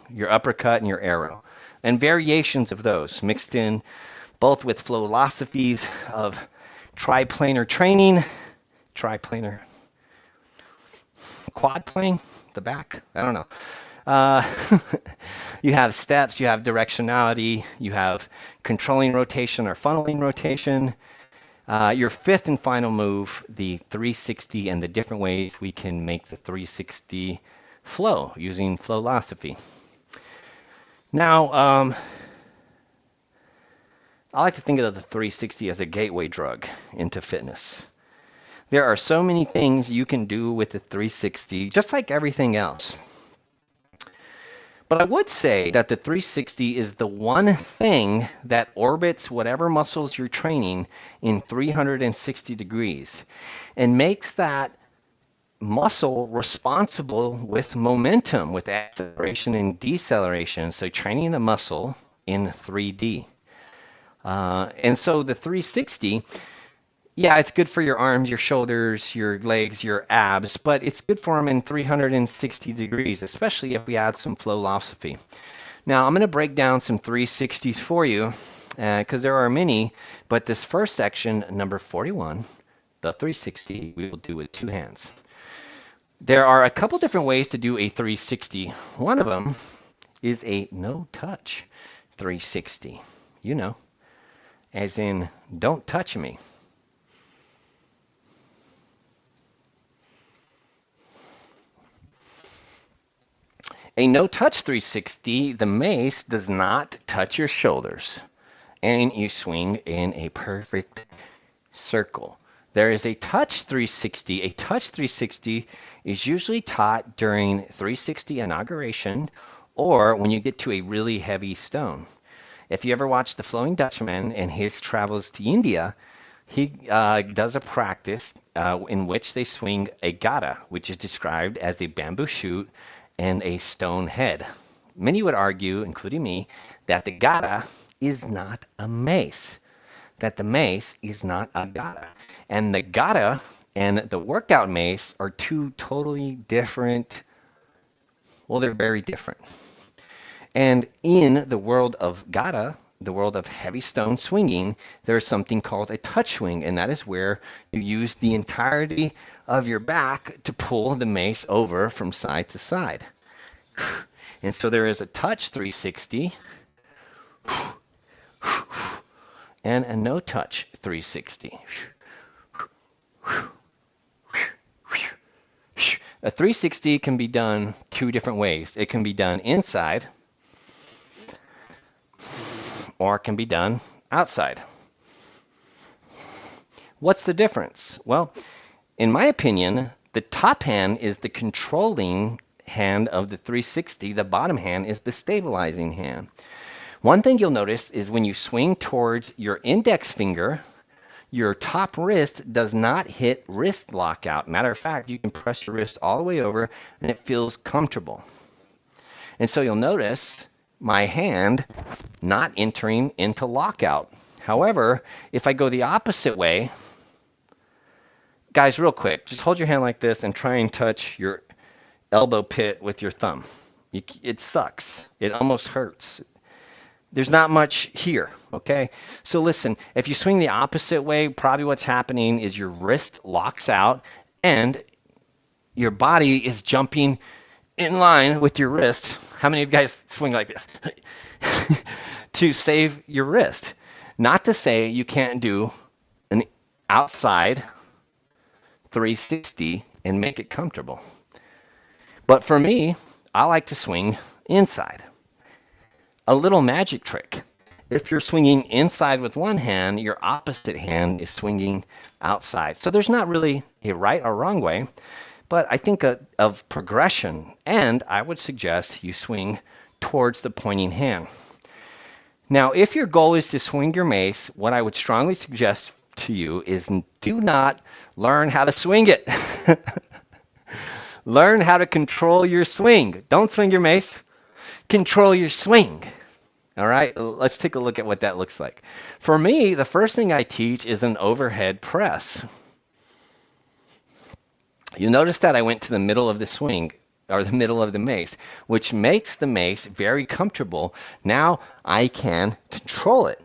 your uppercut, and your arrow, and variations of those mixed in both with philosophies of triplanar training, triplanar, quad plane, the back, I don't know. You have steps, you have directionality, you have controlling rotation or funneling rotation. Your fifth and final move, the 360, and the different ways we can make the 360 flow using philosophy. Now, I like to think of the 360 as a gateway drug into fitness. There are so many things you can do with the 360, just like everything else. But I would say that the 360 is the one thing that orbits whatever muscles you're training in 360 degrees and makes that muscle responsible with momentum, with acceleration and deceleration. So training a muscle in 3D. And so the 360, yeah, it's good for your arms, your shoulders, your legs, your abs, but it's good for them in 360 degrees, especially if we add some philosophy. Now, I'm going to break down some 360s for you because there are many, but this first section, number 41, the 360, we will do with two hands. There are a couple different ways to do a 360. One of them is a no-touch 360. You know, as in, don't touch me. A no-touch 360, the mace does not touch your shoulders, and you swing in a perfect circle. There is a touch 360. A touch 360 is usually taught during 360 inauguration or when you get to a really heavy stone. If you ever watch The Flowing Dutchman and his travels to India, he does a practice in which they swing a gata, which is described as a bamboo shoot and a stone head. Many would argue, including me, that the gata is not a mace, that the mace is not a gata. And the gata and the workout mace are two totally different, well, they're very different. And in the world of gata, the world of heavy stone swinging, there's something called a touch swing, and that is where you use the entirety of your back to pull the mace over from side to side. And so there is a touch 360 and a no touch 360. A 360 can be done two different ways. It can be done inside, or it can be done outside. What's the difference? Well, in my opinion, the top hand is the controlling hand of the 360. The bottom hand is the stabilizing hand. One thing you'll notice is when you swing towards your index finger, your top wrist does not hit wrist lockout. Matter of fact, you can press your wrist all the way over and it feels comfortable. And so you'll notice my hand not entering into lockout. However, if I go the opposite way, guys, real quick, just hold your hand like this and try and touch your elbow pit with your thumb. It sucks. It almost hurts. There's not much here, okay? So listen, if you swing the opposite way, probably what's happening is your wrist locks out and your body is jumping in line with your wrist. How many of you guys swing like this? To save your wrist. Not to say you can't do an outside 360 and make it comfortable. But for me, I like to swing inside. A little magic trick. If you're swinging inside with one hand, your opposite hand is swinging outside. So there's not really a right or wrong way, but I think of progression, and I would suggest you swing towards the pointing hand. Now, if your goal is to swing your mace, what I would strongly suggest to you is do not learn how to swing it. Learn how to control your swing. Don't swing your mace. Control your swing. All right, let's take a look at what that looks like. For me, the first thing I teach is an overhead press. You notice that I went to the middle of the swing, or the middle of the mace, which makes the mace very comfortable. Now I can control it.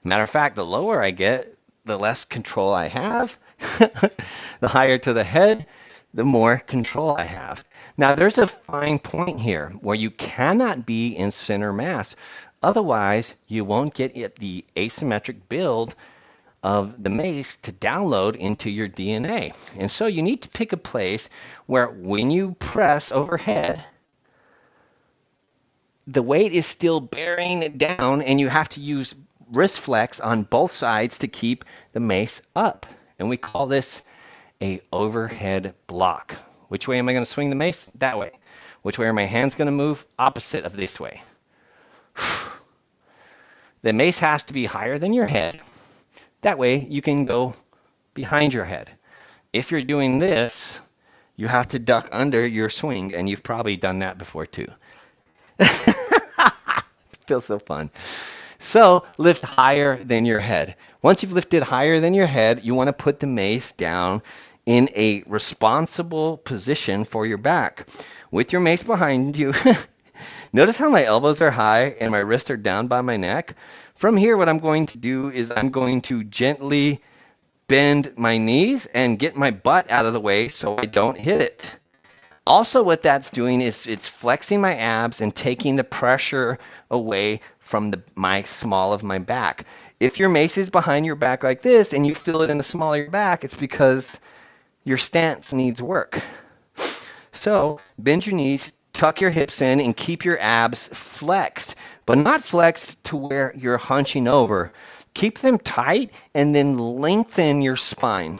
Matter of fact, the lower I get, the less control I have. The higher to the head, the more control I have. Now, there's a fine point here where you cannot be in center mass. Otherwise, you won't get the asymmetric build of the mace to download into your DNA. And so you need to pick a place where when you press overhead, the weight is still bearing it down, and you have to use wrist flex on both sides to keep the mace up. And we call this a overhead block. Which way am I going to swing the mace? That way. Which way are my hands going to move? Opposite of this way. The mace has to be higher than your head. That way you can go behind your head. If you're doing this, you have to duck under your swing, and you've probably done that before too. Feels so fun. So lift higher than your head. Once you've lifted higher than your head, you want to put the mace down in a responsible position for your back. With your mace behind you, notice how my elbows are high and my wrists are down by my neck? From here, what I'm going to do is I'm going to gently bend my knees and get my butt out of the way so I don't hit it. Also, what that's doing is it's flexing my abs and taking the pressure away from my small of my back. If your mace is behind your back like this and you feel it in the small of your back, it's because your stance needs work. So bend your knees, tuck your hips in, and keep your abs flexed, but not flexed to where you're hunching over. Keep them tight and then lengthen your spine.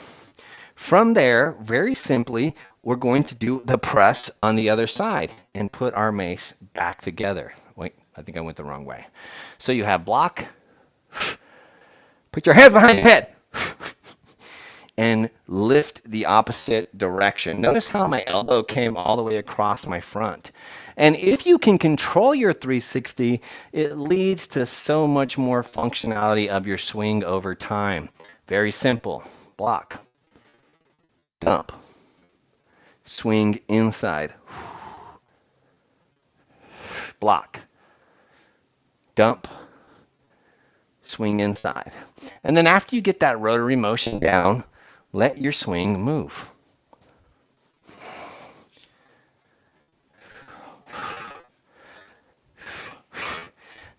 From there, very simply, we're going to do the press on the other side and put our mace back together. Wait, I think I went the wrong way. So you have block. Put your hands behind your head. and lift the opposite direction. Notice how my elbow came all the way across my front. And if you can control your 360, it leads to so much more functionality of your swing over time. Very simple. Block. Dump. Swing inside. Block. Dump. Swing inside. And then after you get that rotary motion down, let your swing move.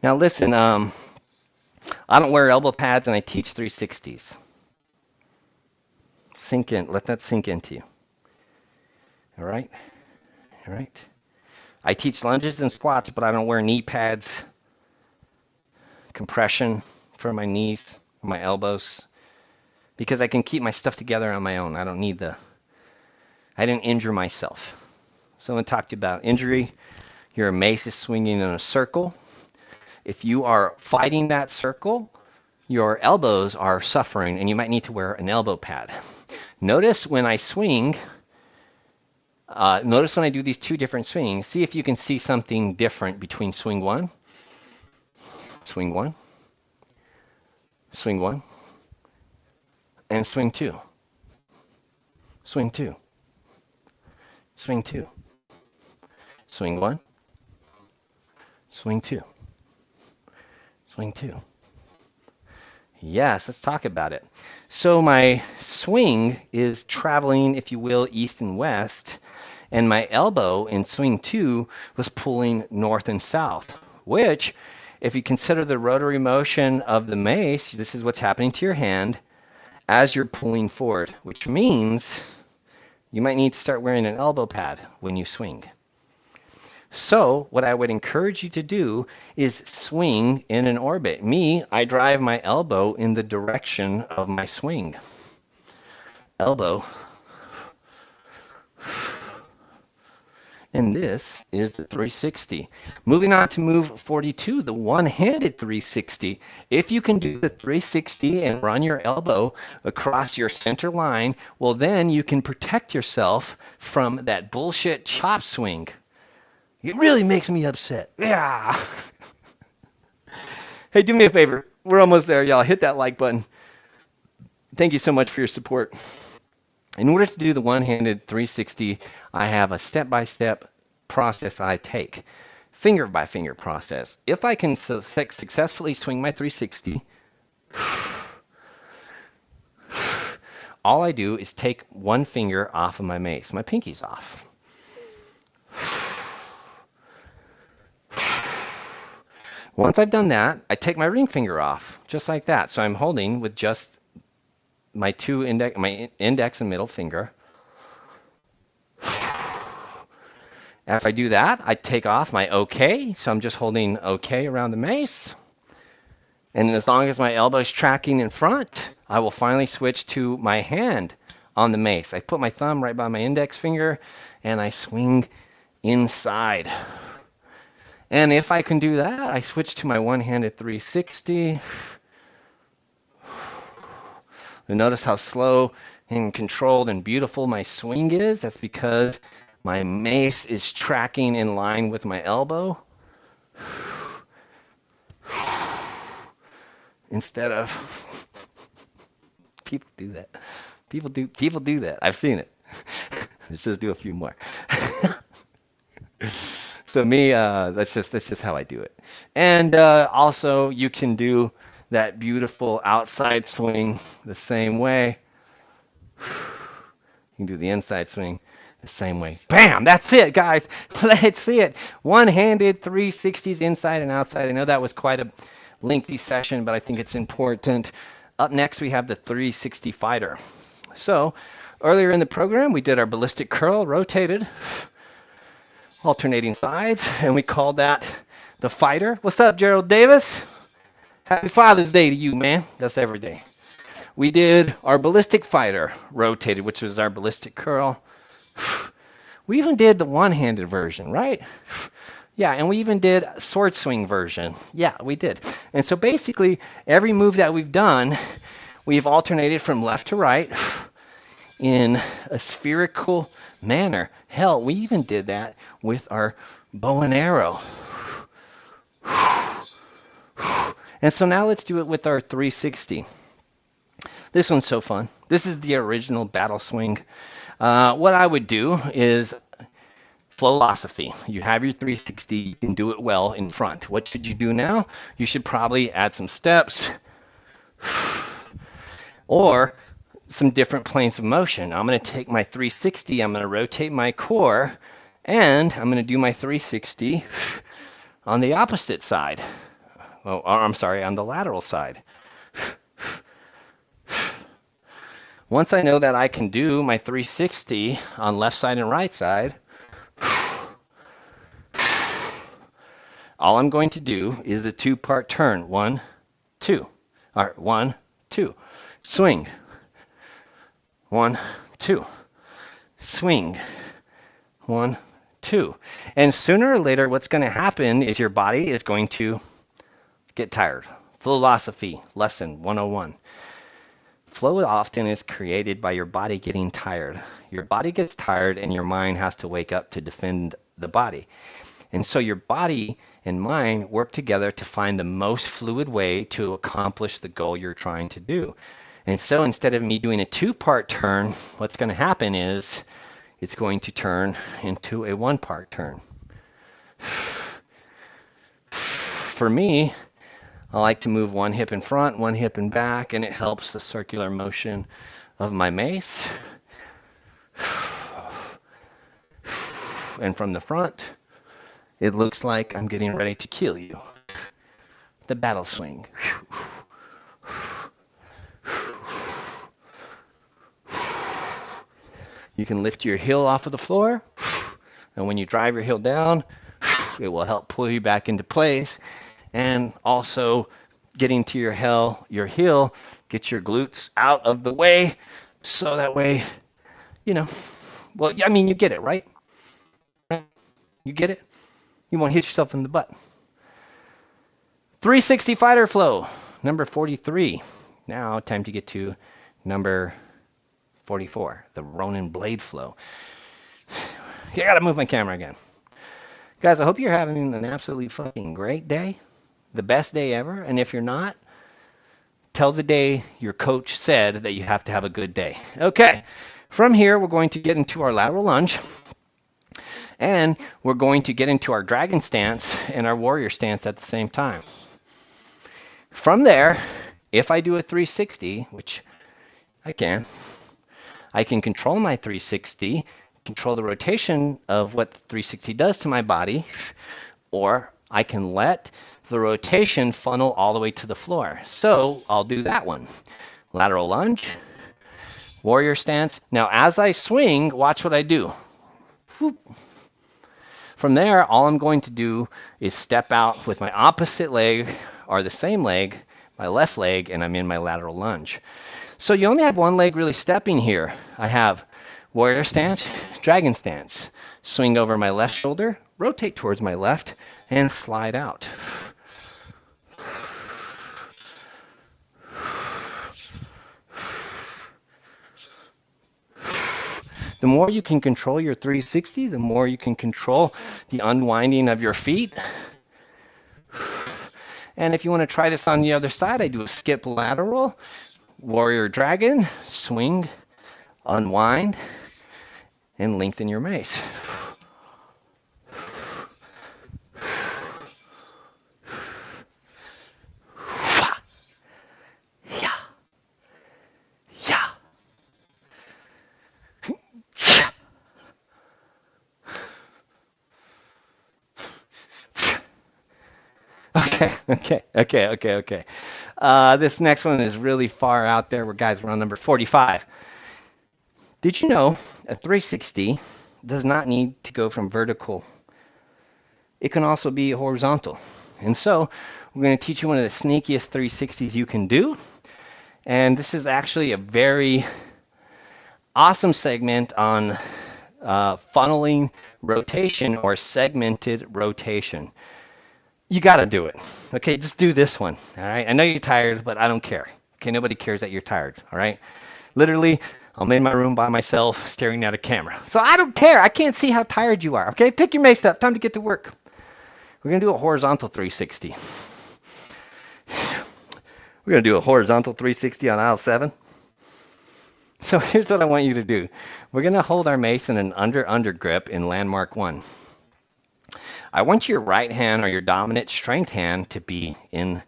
Now listen, I don't wear elbow pads and I teach 360s. Sink in, let that sink into you. All right? All right? I teach lunges and squats, but I don't wear knee pads, compression for my knees, my elbows, because I can keep my stuff together on my own. I don't need I didn't injure myself. Someone talked about injury. Your mace is swinging in a circle. If you are fighting that circle, your elbows are suffering and you might need to wear an elbow pad. Notice when I swing, notice when I do these two different swings, see if you can see something different between swing one, swing one, swing one, and swing two. Swing two. Swing two. Swing one. Swing two. Swing two. Yes, let's talk about it. So my swing is traveling, if you will, east and west, and my elbow in swing two was pulling north and south, which, if you consider the rotary motion of the mace, this is what's happening to your hand as you're pulling forward, which means you might need to start wearing an elbow pad when you swing. So what I would encourage you to do is swing in an orbit. Me, I drive my elbow in the direction of my swing. Elbow. And this is the 360. Moving on to move 42, the one-handed 360. If you can do the 360 and run your elbow across your center line, well, then you can protect yourself from that bullshit chop swing. It really makes me upset. Yeah. Hey, do me a favor. We're almost there, y'all. Hit that like button. Thank you so much for your support. In order to do the one-handed 360, I have a step-by-step process I take. Finger-by-finger process. If I can successfully swing my 360, all I do is take one finger off of my mace. My pinky's off. Once I've done that, I take my ring finger off, just like that. So I'm holding with just my my index and middle finger. After I do that, I take off my OK. So I'm just holding OK around the mace. And as long as my elbow is tracking in front, I will finally switch to my hand on the mace. I put my thumb right by my index finger, and I swing inside. And if I can do that, I switch to my one-handed 360. You'll notice how slow and controlled and beautiful my swing is. That's because my mace is tracking in line with my elbow. Instead of people do that. People do that. I've seen it. Let's just do a few more. So me, that's just how I do it. And also, you can do that beautiful outside swing the same way. You can do the inside swing the same way. Bam! That's it, guys. Let's see it. One-handed 360s inside and outside. I know that was quite a lengthy session, but I think it's important. Up next, we have the 360 fighter. So earlier in the program, we did our ballistic curl, rotated, alternating sides, and we called that the fighter. What's up, Gerald Davis? Happy Father's Day to you, man. That's every day. We did our ballistic fighter, rotated, which was our ballistic curl. We even did the one-handed version, right? Yeah, and we even did sword swing version. Yeah, we did. And so basically, every move that we've done, we've alternated from left to right, in a spherical manner. Hell, we even did that with our bow and arrow. And so now let's do it with our 360. This one's so fun. This is the original battle swing. What I would do is philosophy. You have your 360, you can do it well in front. What should you do now? You should probably add some steps or some different planes of motion. I'm going to take my 360, I'm going to rotate my core, and I'm going to do my 360 on the opposite side. Oh, I'm sorry, on the lateral side. Once I know that I can do my 360 on left side and right side, all I'm going to do is a two-part turn. 1, 2. All right, 1, 2. Swing. 1, 2. Swing. 1, 2. And sooner or later, what's going to happen is your body is going to get tired. Philosophy, lesson 101. Flow often is created by your body getting tired. Your body gets tired and your mind has to wake up to defend the body. And so your body and mind work together to find the most fluid way to accomplish the goal you're trying to do. And so instead of me doing a two-part turn, what's going to happen is it's going to turn into a one-part turn. For me, I like to move one hip in front, one hip in back, and it helps the circular motion of my mace. And from the front, it looks like I'm getting ready to kill you. The battle swing. You can lift your heel off of the floor, and when you drive your heel down, it will help pull you back into place. And also getting to your heel, get your glutes out of the way, so that way, well, I mean, you get it, right? You get it? You won't hit yourself in the butt. 360 fighter flow, number 43. Now, time to get to number 44, the Ronin blade flow. I gotta move my camera again. Guys, I hope you're having an absolutely fucking great day. The best day ever. And if you're not, tell the day your coach said that you have to have a good day. Okay, from here we're going to get into our lateral lunge, and we're going to get into our dragon stance and our warrior stance at the same time. From there, if I do a 360, which I can control my 360, control the rotation of what the 360 does to my body, or I can let the rotation funnel all the way to the floor. So I'll do that one. Lateral lunge, warrior stance. Now as I swing, watch what I do. Whoop. From there, all I'm going to do is step out with my opposite leg or the same leg, my left leg, and I'm in my lateral lunge. So you only have one leg really stepping here. I have warrior stance, dragon stance. Swing over my left shoulder, rotate towards my left, and slide out. The more you can control your 360, the more you can control the unwinding of your feet. And if you want to try this on the other side, I do a skip lateral, warrior dragon, swing, unwind, and lengthen your mace. Okay. This next one is really far out there. We're on number 45. Did you know a 360 does not need to go from vertical? It can also be horizontal. And so we're going to teach you one of the sneakiest 360s you can do. And this is actually a very awesome segment on funneling rotation or segmented rotation. You got to do it. Okay, just do this one. All right. I know you're tired, but I don't care. Okay, nobody cares that you're tired. All right. Literally, I'm in my room by myself staring at a camera. So I don't care. I can't see how tired you are. Okay, pick your mace up. Time to get to work. We're going to do a horizontal 360. We're going to do a horizontal 360 on aisle 7. So here's what I want you to do. We're going to hold our mace in an under grip in landmark 1. I want your right hand or your dominant strength hand to be in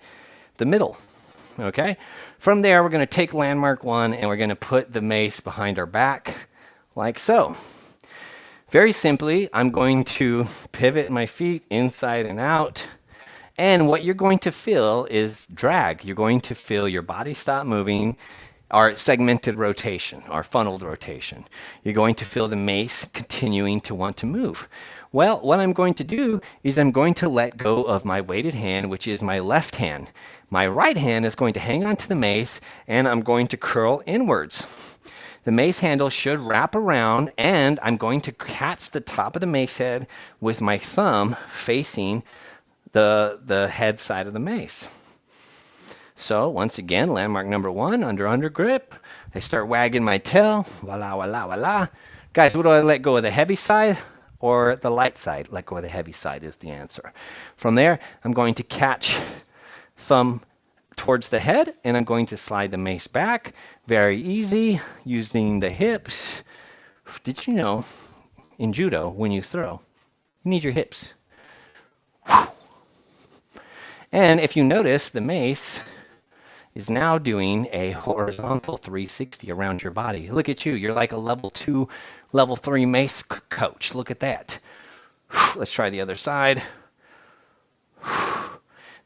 the middle. Okay? From there, we're going to take landmark 1 and we're going to put the mace behind our back like so. Very simply, I'm going to pivot my feet inside and out. And what you're going to feel is drag. You're going to feel your body stop moving, our segmented rotation, our funneled rotation. You're going to feel the mace continuing to want to move. Well, what I'm going to do is I'm going to let go of my weighted hand, which is my left hand. My right hand is going to hang onto the mace, and I'm going to curl inwards. The mace handle should wrap around, and I'm going to catch the top of the mace head with my thumb facing the head side of the mace. So once again, landmark number 1, under grip. I start wagging my tail. Voila, voila, voila. Guys, what do I let go of, the heavy side or the light side? Let go of the heavy side is the answer. From there, I'm going to catch thumb towards the head, and I'm going to slide the mace back. Very easy, using the hips. Did you know in judo, when you throw, you need your hips? And if you notice, the mace is now doing a horizontal 360 around your body. Look at you. You're like a level 2, level 3 mace coach. Look at that. Let's try the other side.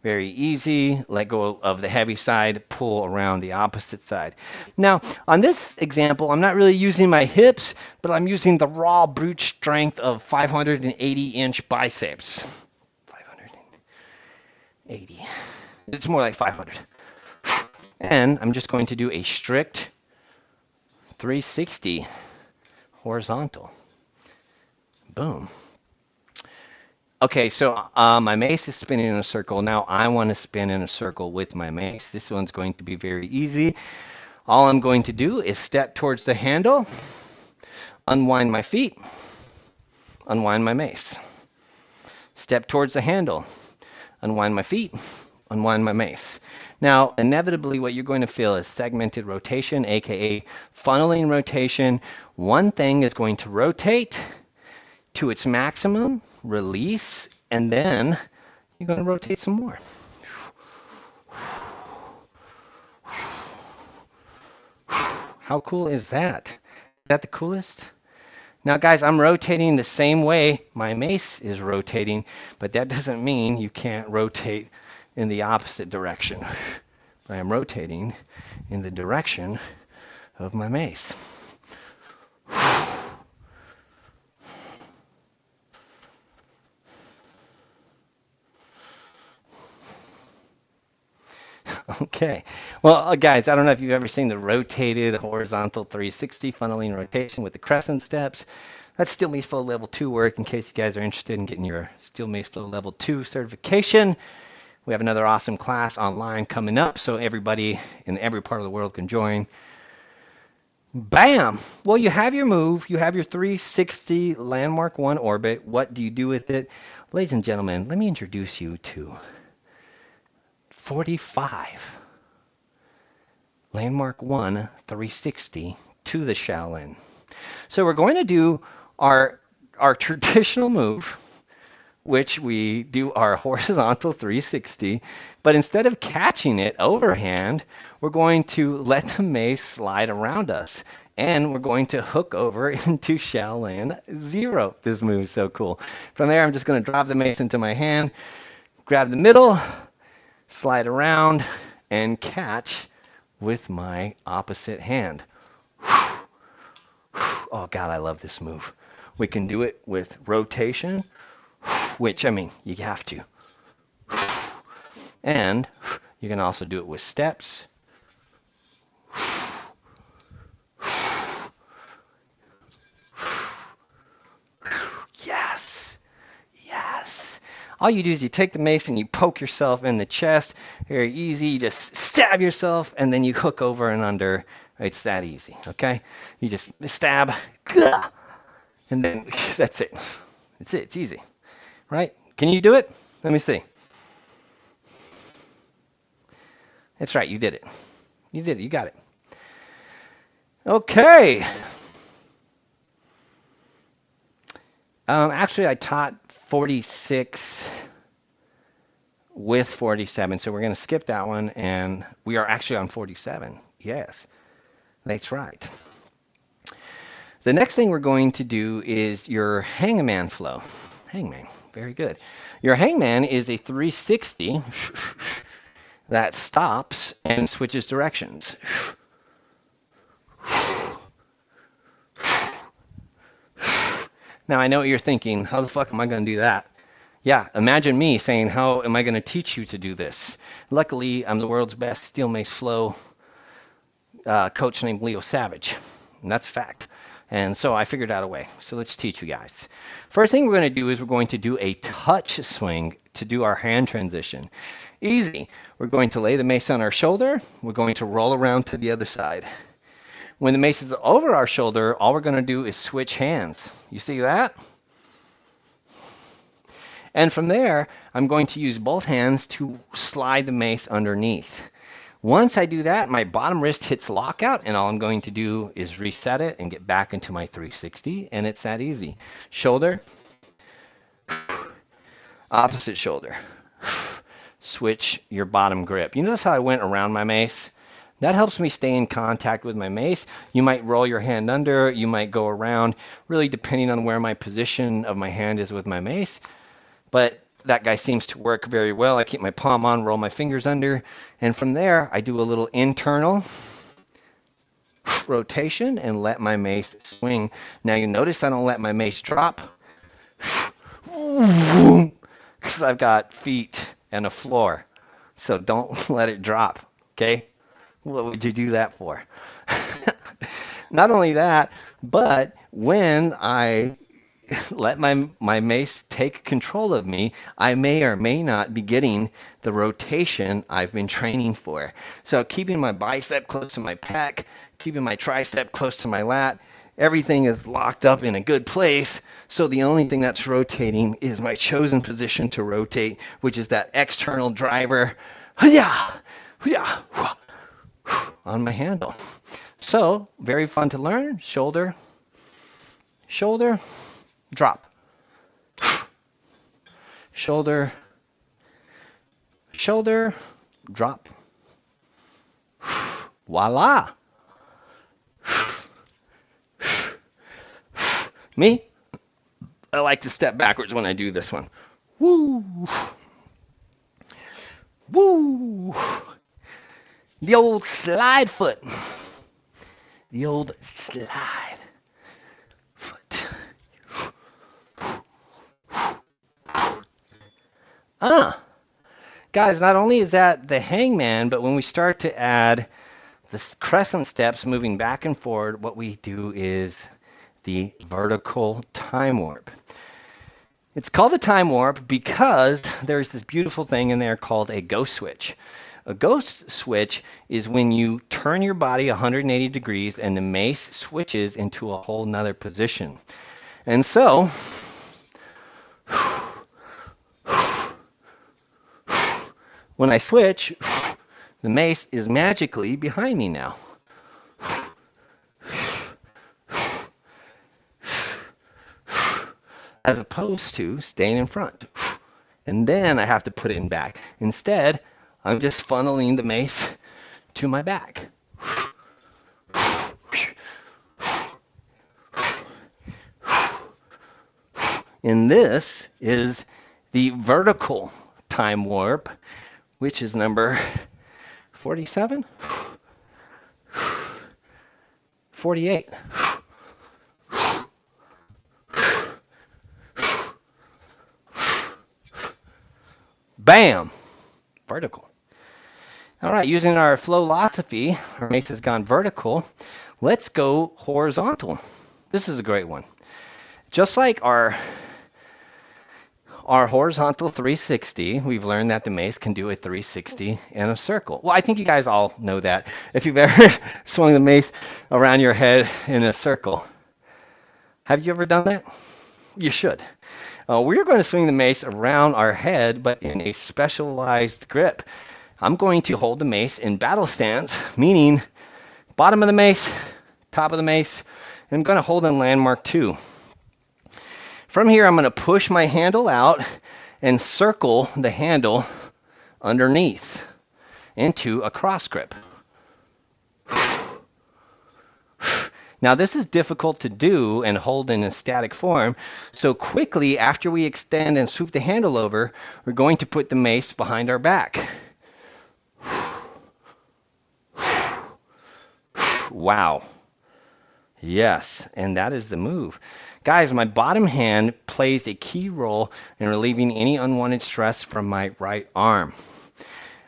Very easy. Let go of the heavy side, pull around the opposite side. Now, on this example, I'm not really using my hips, but I'm using the raw brute strength of 580-inch biceps. 580. It's more like 500. And I'm just going to do a strict 360 horizontal. Boom. Okay, so my mace is spinning in a circle. Now I want to spin in a circle with my mace. This one's going to be very easy. All I'm going to do is step towards the handle, unwind my feet, unwind my mace. Step towards the handle, unwind my feet, unwind my mace. Now, inevitably, what you're going to feel is segmented rotation, aka funneling rotation. One thing is going to rotate to its maximum, release, and then you're going to rotate some more. How cool is that? Is that the coolest? Now, guys, I'm rotating the same way my mace is rotating, but that doesn't mean you can't rotate in the opposite direction. I am rotating in the direction of my mace. Okay. Well, guys, I don't know if you've ever seen the rotated horizontal 360 funneling rotation with the crescent steps. That's Steel Mace Flow Level 2 work, in case you guys are interested in getting your Steel Mace Flow Level 2 certification. We have another awesome class online coming up, so everybody in every part of the world can join. Bam! Well, you have your move. You have your 360 landmark 1 orbit. What do you do with it? Ladies and gentlemen, let me introduce you to 45 landmark 1 360 to the Shaolin. So we're going to do our traditional move, which we do our horizontal 360, but instead of catching it overhand, we're going to let the mace slide around us, and we're going to hook over into Shaolin 0. This move is so cool. From there, I'm just going to drop the mace into my hand, grab the middle, slide around, and catch with my opposite hand. Oh, God, I love this move. We can do it with rotation, which, I mean, you have to. And you can also do it with steps. Yes. Yes. All you do is you take the mace and you poke yourself in the chest. Very easy. You just stab yourself, and then you hook over and under It's that easy, okay? You just stab, and then that's it. That's it. It's easy, right? Can you do it? Let me see. That's right. You did it. You did it. You got it. Okay. Actually, I taught 46 with 47, so we're going to skip that one, and we are actually on 47. Yes, that's right. The next thing we're going to do is your Hangman flow. Hangman, very good. Your Hangman is a 360 that stops and switches directions. Now, I know what you're thinking. How the fuck am I going to do that? Yeah, imagine me saying, how am I going to teach you to do this? Luckily, I'm the world's best steel mace flow coach named Leo Savage. And that's a fact. And so I figured out a way. So let's teach you guys. First thing we're going to do is we're going to do a touch swing to do our hand transition. Easy. We're going to lay the mace on our shoulder. We're going to roll around to the other side. When the mace is over our shoulder, all we're going to do is switch hands. You see that? And from there, I'm going to use both hands to slide the mace underneath. Once I do that, my bottom wrist hits lockout, and all I'm going to do is reset it and get back into my 360, and it's that easy. Shoulder, opposite shoulder. Switch your bottom grip. You notice how I went around my mace? That helps me stay in contact with my mace. You might roll your hand under, you might go around, really depending on where my position of my hand is with my mace. But that guy seems to work very well. I keep my palm on, roll my fingers under, and from there I do a little internal rotation and let my mace swing. Now you notice I don't let my mace drop because I've got feet and a floor. So don't let it drop, okay? What would you do that for? Not only that, but when I let my mace take control of me, I may or may not be getting the rotation I've been training for. So keeping my bicep close to my pec, keeping my tricep close to my lat, everything is locked up in a good place. So the only thing that's rotating is my chosen position to rotate, which is that external driver on my handle. So very fun to learn. Shoulder, shoulder, drop. Shoulder, shoulder, drop. Voila. Me, I like to step backwards when I do this one. Woo. Woo. The old slide foot. The old slide foot. Guys, not only is that the Hangman, but when we start to add the crescent steps moving back and forward, what we do is the vertical time warp. It's called a time warp because there's this beautiful thing in there called a ghost switch. A ghost switch is when you turn your body 180 degrees and the mace switches into a whole nother position. And so, when I switch, the mace is magically behind me now. As opposed to staying in front. And then I have to put it in back. Instead, I'm just funneling the mace to my back. And this is the vertical time warp, which is number 47? 48. Bam! Vertical. All right, using our philosophy, our mace has gone vertical. Let's go horizontal. This is a great one. Just like our our horizontal 360. We've learned that the mace can do a 360 in a circle. Well, I think you guys all know that. If you've ever swung the mace around your head in a circle, have you ever done that? You should. We're going to swing the mace around our head, but in a specialized grip. I'm going to hold the mace in battle stance, meaning bottom of the mace, top of the mace, and I'm going to hold in landmark 2. From here, I'm going to push my handle out and circle the handle underneath into a cross grip. Now, this is difficult to do and hold in a static form, so quickly after we extend and swoop the handle over, we're going to put the mace behind our back. Wow. Yes, and that is the move. Guys, my bottom hand plays a key role in relieving any unwanted stress from my right arm.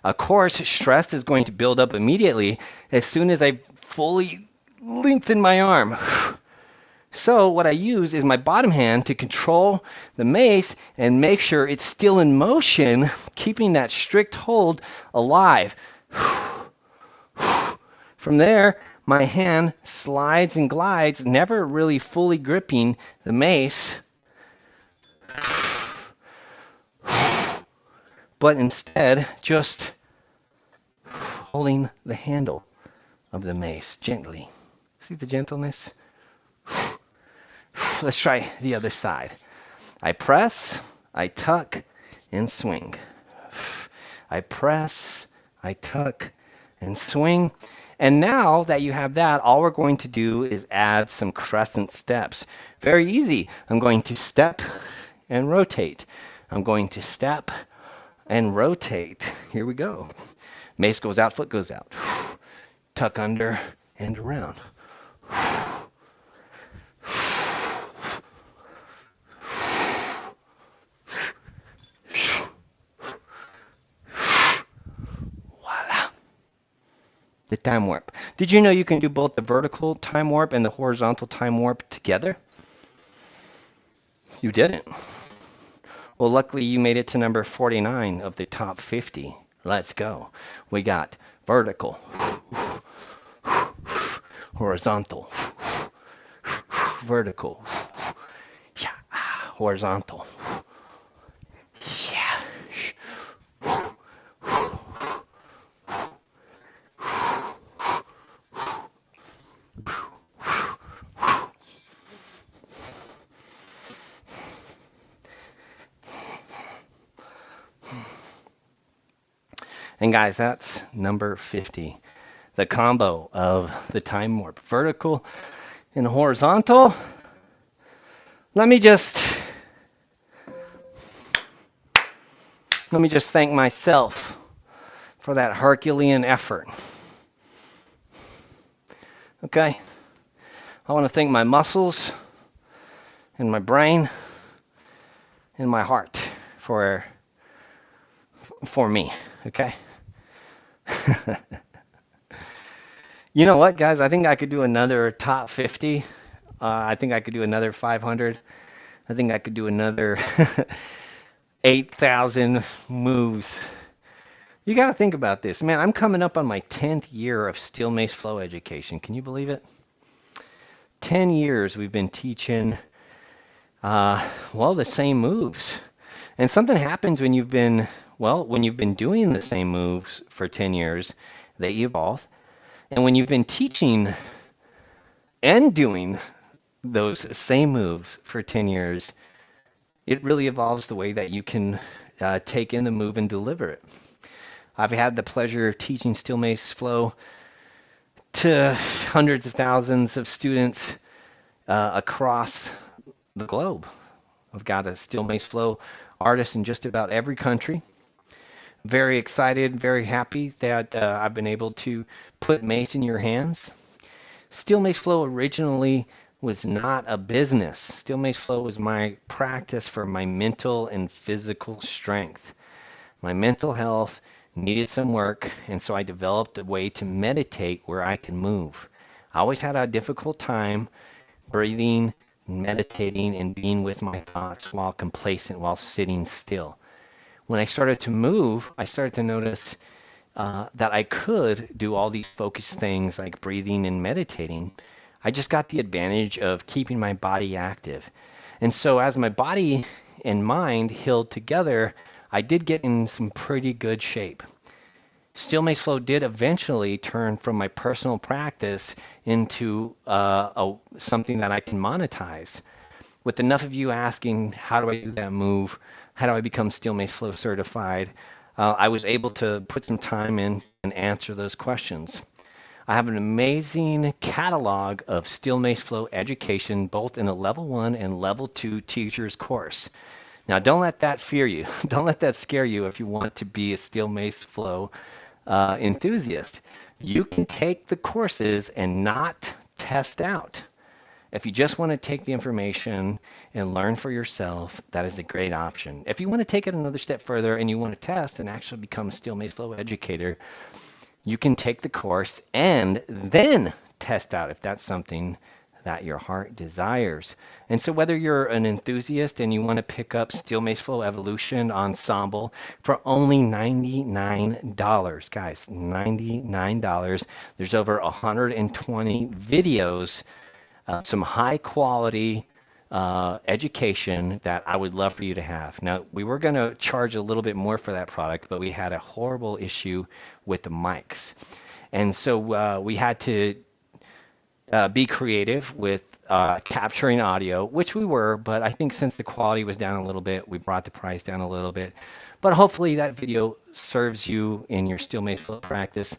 Of course, stress is going to build up immediately as soon as I fully lengthen my arm. So what I use is my bottom hand to control the mace and make sure it's still in motion, keeping that strict hold alive. From there, my hand slides and glides, never really fully gripping the mace, but instead just holding the handle of the mace gently. See the gentleness? Let's try the other side. I press, I tuck, and swing. I press, I tuck, and swing. And now that you have that, all we're going to do is add some crescent steps. Very easy. I'm going to step and rotate. I'm going to step and rotate. Here we go. Mace goes out, foot goes out. Tuck under and around. The time warp. Did you know you can do both the vertical time warp and the horizontal time warp together? You didn't. Well, luckily you made it to number 49 of the top 50. Let's go. We got vertical, horizontal, vertical, horizontal. And guys, that's number 50. The combo of the time warp, vertical and horizontal. Let me just thank myself for that Herculean effort. Okay? I want to thank my muscles and my brain and my heart for me, okay? You know what, guys? I think I could do another top 50. I think I could do another 500. I think I could do another 8,000 moves. You got to think about this. Man, I'm coming up on my 10th year of Steel Mace Flow education. Can you believe it? 10 years we've been teaching, the same moves. And something happens when you've been doing the same moves for 10 years, they evolve. And when you've been teaching and doing those same moves for 10 years, it really evolves the way that you can take in the move and deliver it. I've had the pleasure of teaching Steel Mace Flow to hundreds of thousands of students across the globe. I've got a Steel Mace Flow artist in just about every country. Very excited, very happy that I've been able to put mace in your hands. Steel Mace Flow originally was not a business. Steel Mace Flow was my practice for my mental and physical strength. My mental health needed some work, and so I developed a way to meditate where I can move. I always had a difficult time breathing meditating and being with my thoughts while complacent, while sitting still. When I started to move, I started to notice that I could do all these focused things like breathing and meditating. I just got the advantage of keeping my body active. And so as my body and mind healed together, I did get in some pretty good shape. Still Mace Flow did eventually turn from my personal practice into something that I can monetize. With enough of you asking, how do I do that move? How do I become Steel Mace Flow certified? I was able to put some time in and answer those questions. I have an amazing catalog of Steel Mace Flow education, both in a level 1 and level 2 teacher's course. Now, don't let that fear you. Don't let that scare you if you want to be a Steel Mace Flow enthusiast. You can take the courses and not test out. If you just want to take the information and learn for yourself, that is a great option. If you want to take it another step further and you want to test and actually become a Steel Mace Flow educator, you can take the course and then test out if that's something that your heart desires. And so whether you're an enthusiast and you want to pick up Steel Mace Flow Evolution Ensemble for only $99, guys, $99. There's over 120 videos, some high quality education that I would love for you to have. Now, we were going to charge a little bit more for that product, but we had a horrible issue with the mics. And so we had to be creative with capturing audio, which we were, but I think since the quality was down a little bit, we brought the price down a little bit. But hopefully that video serves you in your Steel Mace Flow practice.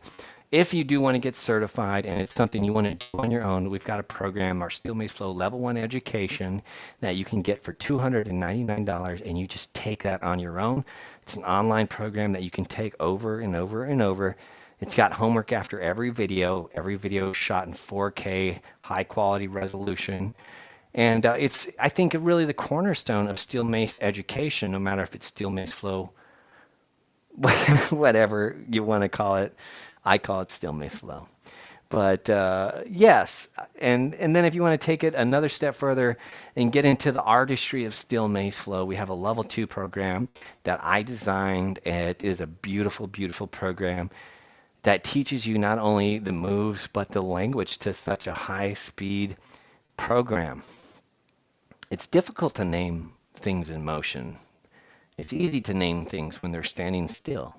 If you do want to get certified and it's something you want to do on your own, we've got a program, our Steel Mace Flow Level 1 Education, that you can get for $299, and you just take that on your own. It's an online program that you can take over and over and over. It's got homework after every video shot in 4K, high quality resolution. And it's, I think, really the cornerstone of Steel Mace education, no matter if it's Steel Mace Flow, whatever you want to call it. I call it Steel Mace Flow. But yes, and then if you want to take it another step further and get into the artistry of Steel Mace Flow, we have a level 2 program that I designed. It is a beautiful, beautiful program that teaches you not only the moves, but the language to such a high speed program. It's difficult to name things in motion. It's easy to name things when they're standing still.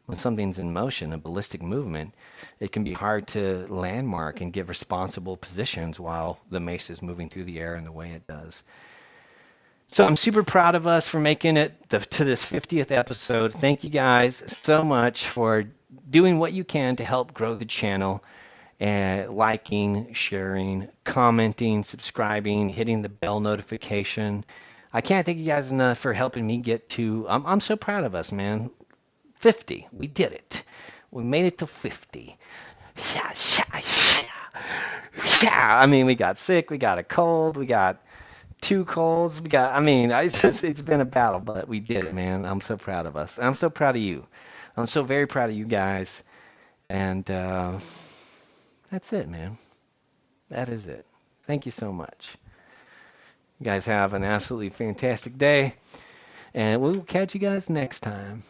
When something's in motion, a ballistic movement, it can be hard to landmark and give responsible positions while the mace is moving through the air in the way it does. So I'm super proud of us for making it to this 50th episode. Thank you guys so much for doing what you can to help grow the channel, and liking, sharing, commenting, subscribing, hitting the bell notification. I can't thank you guys enough for helping me get to, I'm so proud of us, man. 50. We did it. We made it to 50. Yeah. I mean, we got sick, we got a cold, we got 2 colds, it's been a battle, but we did it, man. I'm so proud of us. I'm so proud of you. I'm so very proud of you guys. And that's it, man. That is it. Thank you so much. You guys have an absolutely fantastic day, and we'll catch you guys next time.